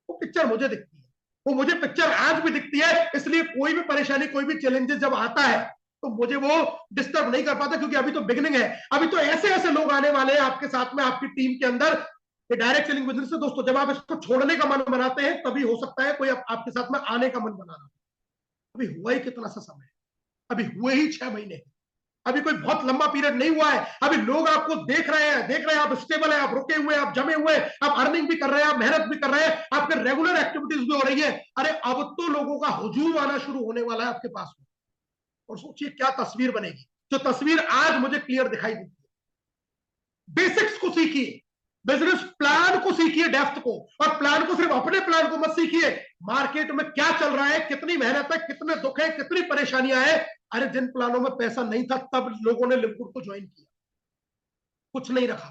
वो पिक्चर मुझे दिखती है, वो मुझे पिक्चर आज भी दिखती है। इसलिए कोई भी परेशानी, कोई भी चैलेंजेस जब आता है तो मुझे वो डिस्टर्ब नहीं कर पाता, क्योंकि अभी तो बिगिनिंग है। अभी तो ऐसे ऐसे लोग आने वाले हैं आपके साथ में, आपकी टीम के अंदर। ये डायरेक्ट सेलिंग बिजनेस है दोस्तों, जब आप इसको छोड़ने का मन बनाते हैं तभी हो सकता है कोई आपके साथ में आने का मन बना रहा। अभी हुआ ही कितना सा समय, अभी हुए ही 6 महीने, अभी कोई बहुत लंबा पीरियड नहीं हुआ है। अभी लोग आपको देख रहे हैं, आप स्टेबल हैं, आप रुके हुए, आप जमे हुए, आप अर्निंग भी कर रहे हैं, आप मेहनत भी कर रहे हैं, आपके रेगुलर एक्टिविटीज भी हो रही है। अरे अब तो लोगों का हुजूम आना शुरू होने वाला है आपके पास में, और सोचिए क्या तस्वीर बनेगी, जो तस्वीर आज मुझे क्लियर दिखाई देती है। बेसिक्स को सीखिए, बिजनेस प्लान को सीखिए, डेप्थ को, और प्लान को सिर्फ अपने प्लान को मत सीखिए, मार्केट में क्या चल रहा है, कितनी मेहनत है, कितने दुख है, कितनी परेशानियां हैं। अरे जिन प्लानों में पैसा नहीं था तब लोगों ने लिवगुड को ज्वाइन किया, कुछ नहीं रखा,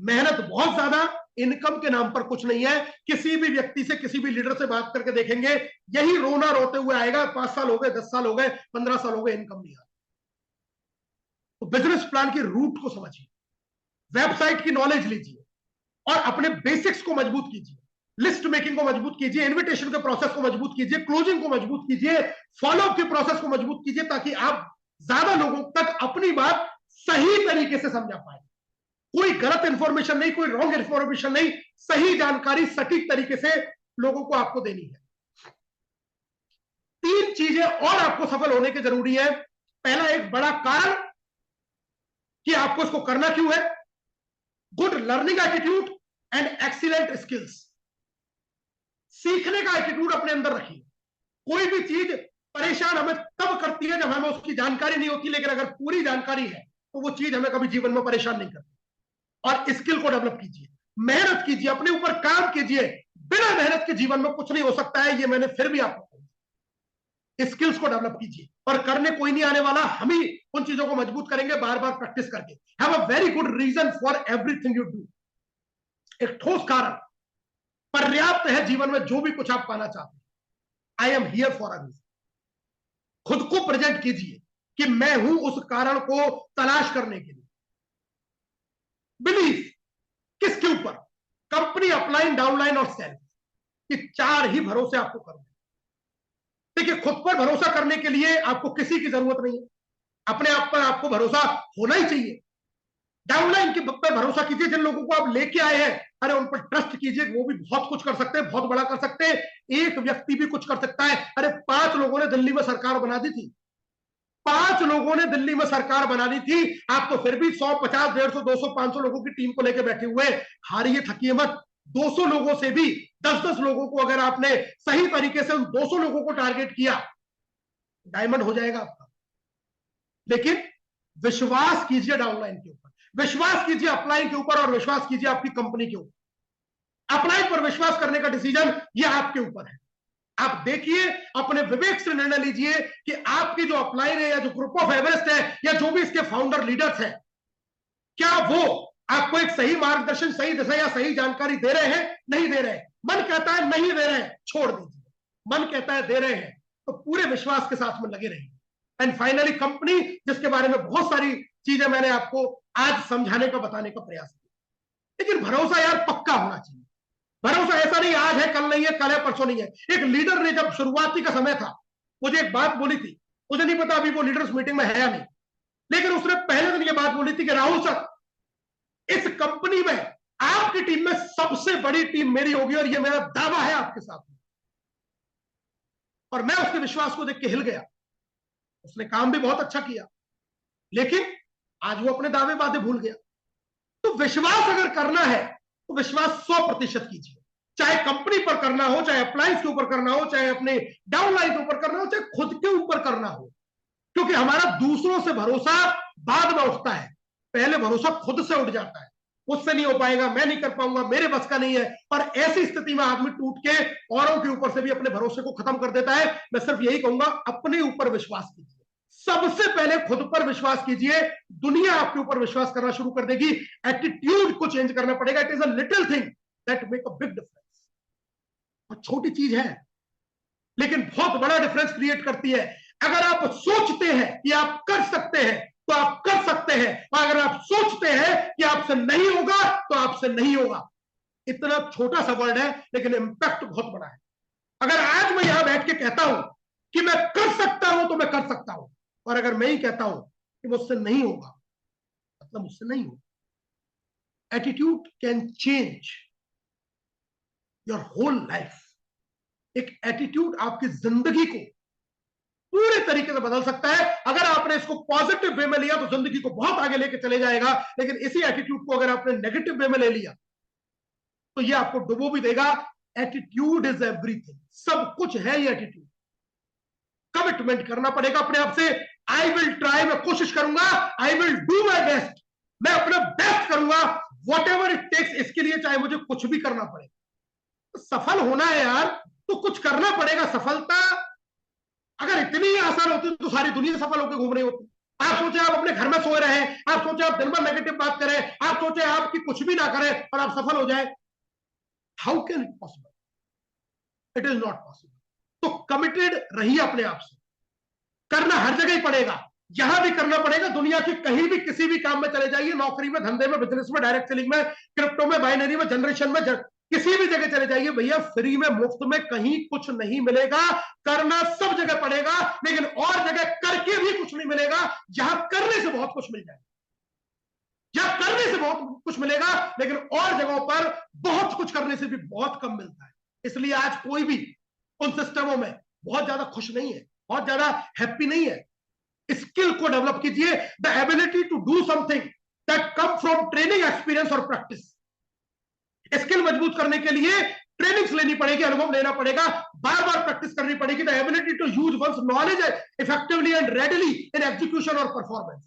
मेहनत बहुत ज्यादा, इनकम के नाम पर कुछ नहीं है। किसी भी व्यक्ति से, किसी भी लीडर से बात करके देखेंगे, यही रोना रोते हुए आएगा, 5 साल हो गए, 10 साल हो गए, 15 साल हो गए, इनकम नहीं आ। तो बिजनेस प्लान की रूट को समझिए, वेबसाइट की नॉलेज लीजिए, और अपने बेसिक्स को मजबूत कीजिए, लिस्ट मेकिंग को मजबूत कीजिए, इनविटेशन के प्रोसेस को मजबूत कीजिए, क्लोजिंग को मजबूत कीजिए, फॉलोअप के प्रोसेस को मजबूत कीजिए, ताकि आप ज्यादा लोगों तक अपनी बात सही तरीके से समझा पाए। कोई गलत इंफॉर्मेशन नहीं, कोई रॉन्ग इंफॉर्मेशन नहीं, सही जानकारी सटीक तरीके से लोगों को आपको देनी है। 3 चीजें और आपको सफल होने की जरूरी है। पहला, एक बड़ा कारण कि आपको इसको करना क्यों है, good learning attitude and excellent skills. सीखने का एटीट्यूड अपने अंदर रखिए। कोई भी चीज परेशान हमें तब करती है जब हमें उसकी जानकारी नहीं होती, लेकिन अगर पूरी जानकारी है तो वो चीज हमें कभी जीवन में परेशान नहीं करती। और स्किल को डेवलप कीजिए, मेहनत कीजिए, अपने ऊपर काम कीजिए। बिना मेहनत के जीवन में कुछ नहीं हो सकता है, ये मैंने फिर भी आपको कहा। स्किल्स को डेवलप कीजिए, और करने कोई नहीं आने वाला, हम ही उन चीजों को मजबूत करेंगे बार बार प्रैक्टिस करके। Have a very good reason for everything you do. एक ठोस कारण पर्याप्त है जीवन में, जो भी कुछ आप पाना चाहते हैं। I am here for a reason. खुद को प्रेजेंट कीजिए कि मैं हूं उस कारण को तलाश करने के लिए। बिलीव किसके ऊपर? कंपनी, अपलाइन, डाउनलाइन और सेल्फ। ये 4 ही भरोसे आपको करने। देखिए, खुद पर भरोसा करने के लिए आपको किसी की जरूरत नहीं है, अपने आप पर आपको भरोसा होना ही चाहिए। डाउनलाइन के पर भरोसा कीजिए, जिन लोगों को आप लेके आए हैं, अरे उन पर ट्रस्ट कीजिए, वो भी बहुत कुछ कर सकते हैं, बहुत बड़ा कर सकते हैं। एक व्यक्ति भी कुछ कर सकता है। अरे 5 लोगों ने दिल्ली में सरकार बना दी थी, 5 लोगों ने दिल्ली में सरकार बना दी थी। आप तो फिर भी 100, 50, 150, 200, 500 लोगों की टीम को लेकर बैठे हुए। हारिए, थकिए मत। 200 लोगों से भी 10-10 लोगों को अगर आपने सही तरीके से उन 200 लोगों को टारगेट किया, डायमंड हो जाएगा आपका। लेकिन विश्वास कीजिए डाउनलाइन के ऊपर, विश्वास कीजिए अपलाइन के ऊपर, और विश्वास कीजिए आपकी कंपनी के ऊपर। अपलाइन पर विश्वास करने का डिसीजन ये आपके ऊपर है। आप देखिए, अपने विवेक से निर्णय लीजिए कि आपकी जो अपलाइन है या जो ग्रुप ऑफ एवरेस्ट है या जो भी इसके फाउंडर लीडर्स हैं, क्या वो आपको एक सही मार्गदर्शन, सही दिशा या सही जानकारी दे रहे हैं? नहीं दे रहे हैं। मन कहता है नहीं दे रहे हैं, छोड़ दीजिए। मन कहता है दे रहे हैं, तो पूरे विश्वास के साथ में लगे रहिए। एंड फाइनली कंपनी, जिसके बारे में बहुत सारी चीजें मैंने आपको आज समझाने का, बताने का प्रयास किया, लेकिन भरोसा यार पक्का होना चाहिए। भरोसा ऐसा नहीं आज है कल नहीं है, कल है परसों नहीं है। एक लीडर ने जब शुरुआती का समय था, मुझे एक बात बोली थी, मुझे नहीं पता अभी वो लीडर्स मीटिंग में है या नहीं, लेकिन उसने पहले दिन ये बात बोली थी कि राहुल सर, इस कंपनी में आपकी टीम में सबसे बड़ी टीम मेरी होगी और ये मेरा दावा है आपके साथ में। और मैं उसके विश्वास को देख के हिल गया। उसने काम भी बहुत अच्छा किया, लेकिन आज वो अपने दावे वादे भूल गया। तो विश्वास अगर करना है तो विश्वास 100% कीजिए, चाहे कंपनी पर करना हो, चाहे अप्लायंस के ऊपर करना हो, चाहे अपने डाउनलाइन के ऊपर करना हो, चाहे खुद के ऊपर करना हो। क्योंकि हमारा दूसरों से भरोसा बाद में उठता है, पहले भरोसा खुद से उठ जाता है। मुझसे नहीं हो पाएगा, मैं नहीं कर पाऊंगा, मेरे बस का नहीं है। और ऐसी स्थिति में आदमी टूट के औरों के ऊपर से भी अपने भरोसे को खत्म कर देता है। मैं सिर्फ यही कहूंगा, अपने ऊपर विश्वास कीजिए, सबसे पहले खुद पर विश्वास कीजिए। दुनिया आपके ऊपर विश्वास करना शुरू कर देगी। एटीट्यूड को चेंज करना पड़ेगा। It is a little thing that make a big difference. और छोटी चीज है, लेकिन बहुत बड़ा डिफरेंस क्रिएट करती है। अगर आप सोचते हैं कि आप कर सकते हैं तो आप कर सकते हैं, और अगर आप सोचते हैं कि आपसे नहीं होगा तो आपसे नहीं होगा। इतना छोटा सा वर्ड है, लेकिन इंपैक्ट बहुत बड़ा है। अगर आज मैं यहां बैठ के कहता हूं कि मैं कर सकता हूं तो मैं कर सकता हूं, और अगर मैं ही कहता हूं कि मुझसे नहीं होगा, मतलब मुझसे नहीं होगा। Attitude can change your whole life. एक एटीट्यूड आपकी जिंदगी को पूरे तरीके से बदल सकता है। अगर आपने इसको पॉजिटिव वे में लिया तो जिंदगी को बहुत आगे लेके चले जाएगा, लेकिन इसी एटीट्यूड को अगर आपने नेगेटिव वे में ले लिया तो ये आपको डुबो भी देगा। एटीट्यूड इज एवरीथिंग, सब कुछ है ये एटीट्यूड। कमिटमेंट करना पड़ेगा अपने आप से। आई विल ट्राई, मैं कोशिश करूंगा। I will do my best, मैं अपना बेस्ट करूंगा, वॉट एवर इट टेक्स। इसके लिए चाहे मुझे कुछ भी करना पड़े। तो सफल होना है यार, तो कुछ करना पड़ेगा। सफलता अगर इतनी आसान होती तो सारी दुनिया सफल होकर घूम रही होती। आप सोचे आप अपने घर में सोए रहे, आप सोचे आप दिन भर नेगेटिव बात करें, आप सोचे आपकी कुछ भी ना करें और आप सफल हो जाए। How can it possible? It is not possible. तो कमिटेड रहिए अपने आप से। करना हर जगह ही पड़ेगा, यहां भी करना पड़ेगा, दुनिया के कहीं भी किसी भी काम में चले जाइए, नौकरी में, धंधे में, बिजनेस में, डायरेक्ट सेलिंग में, क्रिप्टो में, बाइनरी में, जनरेशन में, किसी भी जगह चले जाइए भैया, फ्री में, मुफ्त में कहीं कुछ नहीं मिलेगा। करना सब जगह पड़ेगा, लेकिन और जगह करके भी कुछ नहीं मिलेगा। जहां करने से बहुत कुछ मिल जाएगा, जहां करने से बहुत कुछ मिलेगा, लेकिन और जगहों पर बहुत कुछ करने से भी बहुत कम मिलता है। इसलिए आज कोई भी उन सिस्टमों में बहुत ज्यादा खुश नहीं है, बहुत ज्यादा हैप्पी नहीं है। स्किल को डेवलप कीजिए, the ability to do something that come from training, experience और प्रैक्टिस। स्किल मजबूत करने के लिए ट्रेनिंग्स लेनी पड़ेगी, अनुभव लेना पड़ेगा, बार बार प्रैक्टिस करनी पड़ेगी। The ability to use once knowledge effectively and readily in execution और परफॉर्मेंस।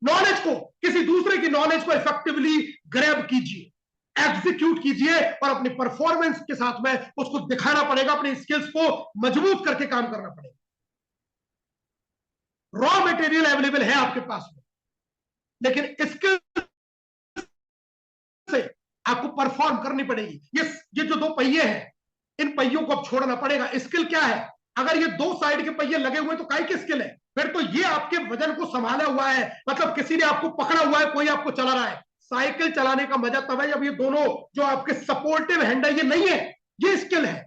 नॉलेज को, किसी दूसरे की नॉलेज को इफेक्टिवली ग्रैब कीजिए, एग्जीक्यूट कीजिए, और अपनी परफॉर्मेंस के साथ में उसको दिखाना पड़ेगा। अपनी स्किल्स को मजबूत करके काम करना पड़ेगा। रॉ मटेरियल अवेलेबल है आपके पास में, लेकिन स्किल से आपको परफॉर्म करनी पड़ेगी। ये जो दो पहिए हैं, इन पहियों को अब छोड़ना पड़ेगा। स्किल क्या है? अगर ये दो साइड के पहिए लगे हुए तो काय की स्किल है? फिर तो ये आपके वजन को संभाला हुआ है, मतलब किसी ने आपको पकड़ा हुआ है, कोई आपको चला रहा है। साइकिल चलाने का मजा तब है जब ये दोनों जो आपके सपोर्टिव हैंड है, ये नहीं है, ये स्किल है,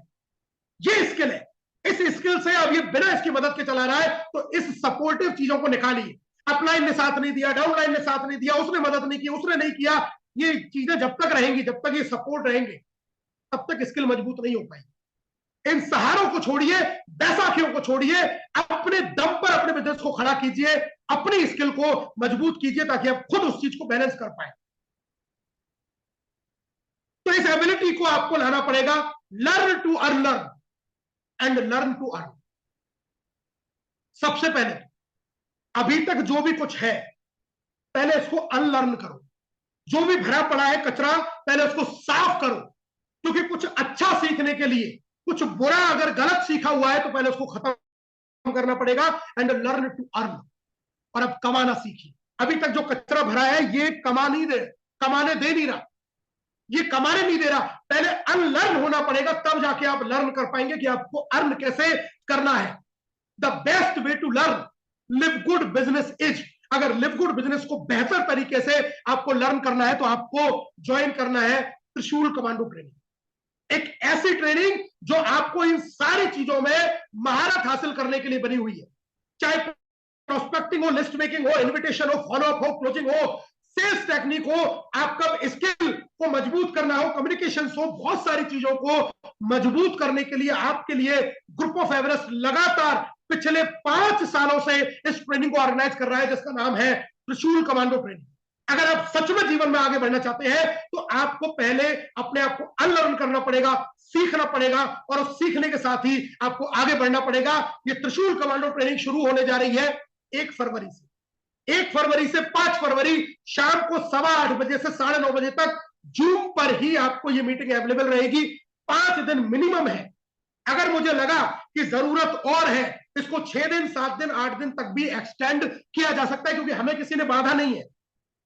ये स्किल है। इस स्किल से अब ये बिना इसकी मदद के चला रहा है, तो इस सपोर्टिव चीजों को निकालिए। अपलाइन ने साथ नहीं दिया, डाउनलाइन ने साथ नहीं दिया, उसने मदद नहीं की, उसने नहीं किया, ये चीजें जब तक रहेंगी, जब तक ये सपोर्ट रहेंगे, तब तक स्किल मजबूत नहीं हो पाएगी। इन सहारों को छोड़िए, बैसाखियों को छोड़िए, अपने दम पर अपने बिजनेस को खड़ा कीजिए, अपनी स्किल को मजबूत कीजिए, ताकि आप खुद उस चीज को बैलेंस कर पाए। तो इस एबिलिटी को आपको लाना पड़ेगा। Learn to unlearn and learn to earn. सबसे पहले अभी तक जो भी कुछ है, पहले इसको अनलर्न करो। जो भी भरा पड़ा है कचरा, पहले उसको साफ करो। क्योंकि कुछ अच्छा सीखने के लिए कुछ बुरा अगर गलत सीखा हुआ है तो पहले उसको खत्म करना पड़ेगा एंड लर्न टू अर्न। और अब कमाना सीखिए। अभी तक जो कचरा भरा है ये कमाने दे नहीं रहा, ये कमाने नहीं दे रहा। पहले अनलर्न होना पड़ेगा, तब जाके आप लर्न कर पाएंगे कि आपको अर्न कैसे करना है। The best way to learn live good business is, अगर लिव गुड बिजनेस को बेहतर तरीके से आपको लर्न करना है तो आपको ज्वाइन करना है त्रिशूल कमांडो ट्रेनिंग। एक ऐसी ट्रेनिंग जो आपको इन सारी चीजों में महारत हासिल करने के लिए बनी हुई है, चाहे प्रोस्पेक्टिंग हो, लिस्ट मेकिंग हो, इन्विटेशन हो, फॉलोअप हो, क्लोजिंग हो, सेल्स टेक्निक हो, आपका स्किल को मजबूत करना हो, कम्युनिकेशन हो, बहुत सारी चीजों को मजबूत करने के लिए आपके लिए ग्रुप ऑफ एवरेस्ट लगातार पिछले 5 सालों से इस ट्रेनिंग को ऑर्गेनाइज कर रहा है, जिसका नाम है त्रिशूल कमांडो ट्रेनिंग। अगर आप सच में जीवन में आगे बढ़ना चाहते हैं तो आपको पहले अपने आप को अनलर्न करना पड़ेगा, सीखना पड़ेगा, और उस सीखने के साथ ही आपको आगे बढ़ना पड़ेगा। ये त्रिशूल कमांडो ट्रेनिंग शुरू होने जा रही है 1 फरवरी से। 1 फरवरी से 5 फरवरी शाम को 8:15 बजे से 9:30 बजे तक जूम पर ही आपको ये मीटिंग अवेलेबल रहेगी। 5 दिन मिनिमम है। अगर मुझे लगा कि जरूरत और है, इसको 6 दिन, 7 दिन, 8 दिन तक भी एक्सटेंड किया जा सकता है, क्योंकि हमें किसी ने बाधा नहीं है,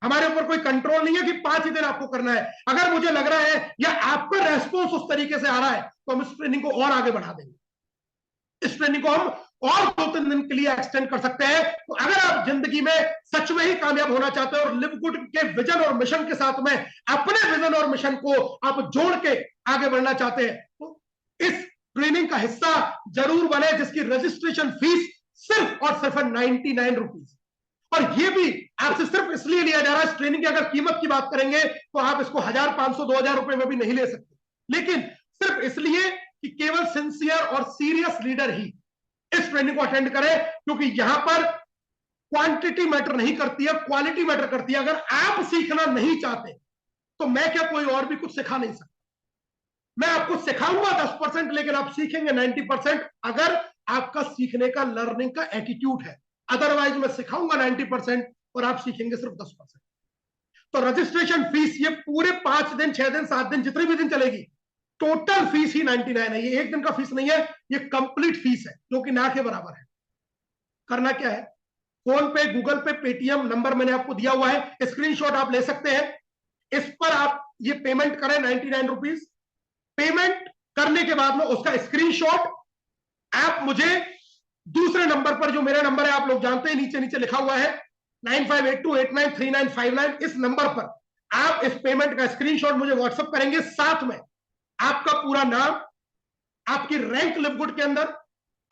हमारे ऊपर कोई कंट्रोल नहीं है कि 5 ही दिन आपको करना है। अगर मुझे लग रहा है या आपका रेस्पॉन्स उस तरीके से आ रहा है तो हम इस ट्रेनिंग को और आगे बढ़ा देंगे। इस ट्रेनिंग को हम और 2-3 दिन के लिए एक्सटेंड कर सकते हैं। तो अगर आप जिंदगी में सच में ही कामयाब होना चाहते हैं और लिव गुड के विजन और मिशन के साथ में अपने विजन और मिशन को आप जोड़ के आगे बढ़ना चाहते हैं तो इस ट्रेनिंग का हिस्सा जरूर बने, जिसकी रजिस्ट्रेशन फीस सिर्फ और सिर्फ 99 रुपीज। और ये भी आपसे सिर्फ इसलिए लिया जा रहा है, इस ट्रेनिंग की अगर कीमत की बात करेंगे तो आप इसको 1,500-2,000 रुपए में भी नहीं ले सकते, लेकिन सिर्फ इसलिए कि केवल सिंसियर और सीरियस लीडर ही इस ट्रेनिंग को अटेंड करें, क्योंकि यहां पर क्वांटिटी मैटर नहीं करती है, क्वालिटी मैटर करती है। अगर आप सीखना नहीं चाहते तो मैं क्या कोई और भी कुछ सिखा नहीं सकता। मैं आपको सिखाऊंगा 10%, लेकिन आप सीखेंगे 90% अगर आपका सीखने का, लर्निंग का एटीट्यूड है। अदरवाइज मैं सिखाऊंगा 90% और आप सीखेंगे सिर्फ 10%। तो रजिस्ट्रेशन फीस ये पूरे 5 दिन, 6 दिन, 7 दिन, जितने भी दिन चलेगी, टोटल फीस ही 99 है। ये एक दिन का फीस नहीं है, ये कंप्लीट फीस है, जो कि ना के बराबर है। करना क्या है, फोन पे, गूगल पे, पेटीएम नंबर मैंने आपको दिया हुआ है, स्क्रीनशॉट आप ले सकते हैं। इस पर आप ये पेमेंट करें 99 रुपीज। पेमेंट करने के बाद में उसका स्क्रीनशॉट आप मुझे दूसरे नंबर पर, जो मेरा नंबर है आप लोग जानते हैं, नीचे नीचे लिखा हुआ है 9582893959, इस नंबर पर आप इस पेमेंट का स्क्रीनशॉट मुझे व्हाट्सएप करेंगे। साथ में आपका पूरा नाम, आपकी रैंक लिव गुड के अंदर,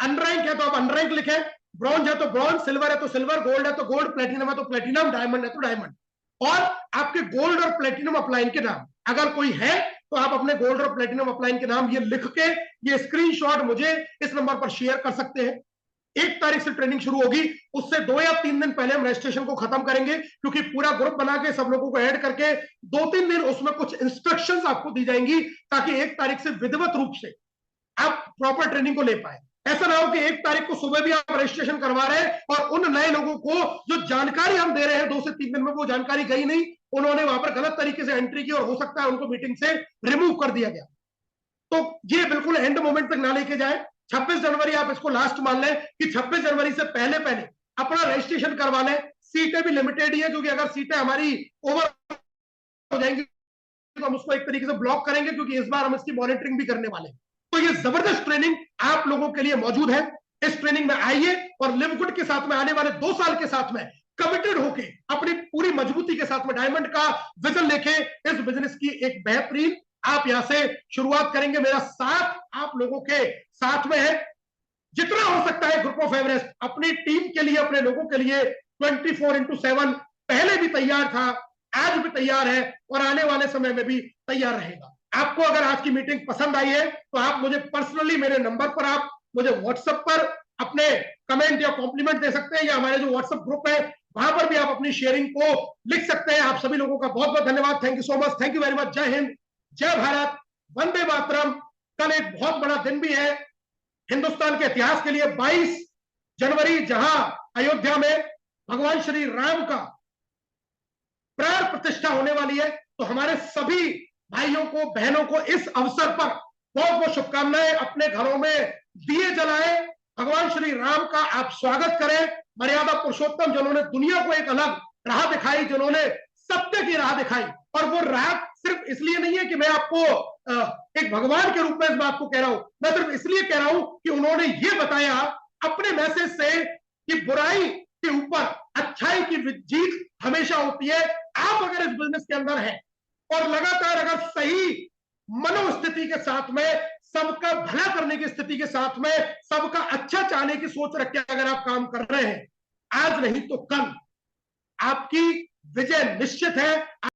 अनरैंक है तो आप अनरैंक लिखें, ब्रॉन्ज है तो ब्रॉन्ज, सिल्वर है तो सिल्वर, गोल्ड है तो गोल्ड, प्लेटिनम है तो प्लेटिनम, डायमंड है तो डायमंड, और आपके गोल्ड और प्लेटिनम अपलाइन के नाम अगर कोई है तो आप अपने गोल्ड और प्लेटिनम अपलाइन के नाम ये लिख के ये स्क्रीनशॉट मुझे इस नंबर पर शेयर कर सकते हैं। 1 तारीख से ट्रेनिंग शुरू होगी, उससे 2 या 3 दिन पहले हम रजिस्ट्रेशन को खत्म करेंगे, क्योंकि पूरा ग्रुप बना के सब लोगों को ऐड करके 2-3 दिन उसमें कुछ इंस्ट्रक्शंस आपको दी जाएंगी, ताकि 1 तारीख से विधिवत रूप से आप प्रॉपर ट्रेनिंग को ले पाए। ऐसा ना हो कि 1 तारीख को सुबह भी आप रजिस्ट्रेशन करवा रहे हैं और उन नए लोगों को जो जानकारी हम दे रहे हैं 2 से 3 दिन में वो जानकारी गई नहीं, उन्होंने वहां पर गलत तरीके से एंट्री की और हो सकता है उनको मीटिंग से रिमूव कर दिया गया। तो ये बिल्कुल एंड मोमेंट तक ना लेके जाए। 26 जनवरी आप इसको लास्ट मान लें कि 26 जनवरी से पहले पहले अपना रजिस्ट्रेशन करवा लें। सीटें भी लिमिटेड ही है, क्योंकि अगर सीटें हमारी ओवर हो जाएंगी तो हम उसको एक तरीके से ब्लॉक करेंगे, क्योंकि इस बार हम इसकी मॉनिटरिंग भी करने वाले हैं। तो ये जबरदस्त ट्रेनिंग आप लोगों के लिए मौजूद है। इस ट्रेनिंग में आइए और लिव गुड के साथ में आने वाले 2 साल के साथ में कमिटेड होके अपनी पूरी मजबूती के साथ में डायमंड का विजन लेके इस बिजनेस की एक बेहतरीन आप यहां से शुरुआत करेंगे। मेरा साथ आप लोगों के साथ में है, जितना हो सकता है ग्रुप ऑफ एवरेस्ट अपनी टीम के लिए, अपने लोगों के लिए 24x7 पहले भी तैयार था, आज भी तैयार है और आने वाले समय में भी तैयार रहेगा। आपको अगर आज की मीटिंग पसंद आई है तो आप मुझे पर्सनली मेरे नंबर पर आप मुझे व्हाट्सएप पर अपने कमेंट या कॉम्प्लीमेंट दे सकते हैं, या हमारे जो व्हाट्सएप ग्रुप है वहां पर भी आप अपनी शेयरिंग को लिख सकते हैं। आप सभी लोगों का बहुत बहुत धन्यवाद। Thank you so much, thank you very much. जय हिंद, जय भारत, वंदे मातरम। कल एक बहुत बड़ा दिन भी है हिंदुस्तान के इतिहास के लिए, 22 जनवरी, जहां अयोध्या में भगवान श्री राम का प्राण प्रतिष्ठा होने वाली है। तो हमारे सभी भाइयों को, बहनों को इस अवसर पर बहुत बहुत शुभकामनाएं। अपने घरों में दिए जलाएं, भगवान श्री राम का आप स्वागत करें, मर्यादा पुरुषोत्तम जिन्होंने दुनिया को एक अलग राह दिखाई, जिन्होंने सत्य की राह दिखाई। और वो राह सिर्फ इसलिए नहीं है कि मैं आपको एक भगवान के रूप में इस बात को कह रहा हूं, मैं सिर्फ इसलिए कह रहा हूं कि उन्होंने ये बताया अपने मैसेज से कि बुराई के ऊपर अच्छाई की जीत हमेशा होती है। आप अगर इस बिजनेस के अंदर हैं और लगातार अगर सही मनोस्थिति के साथ में, सबका भला करने की स्थिति के साथ में, सबका अच्छा चाहने की सोच रख के अगर आप काम कर रहे हैं, आज नहीं तो कल आपकी विजय निश्चित है।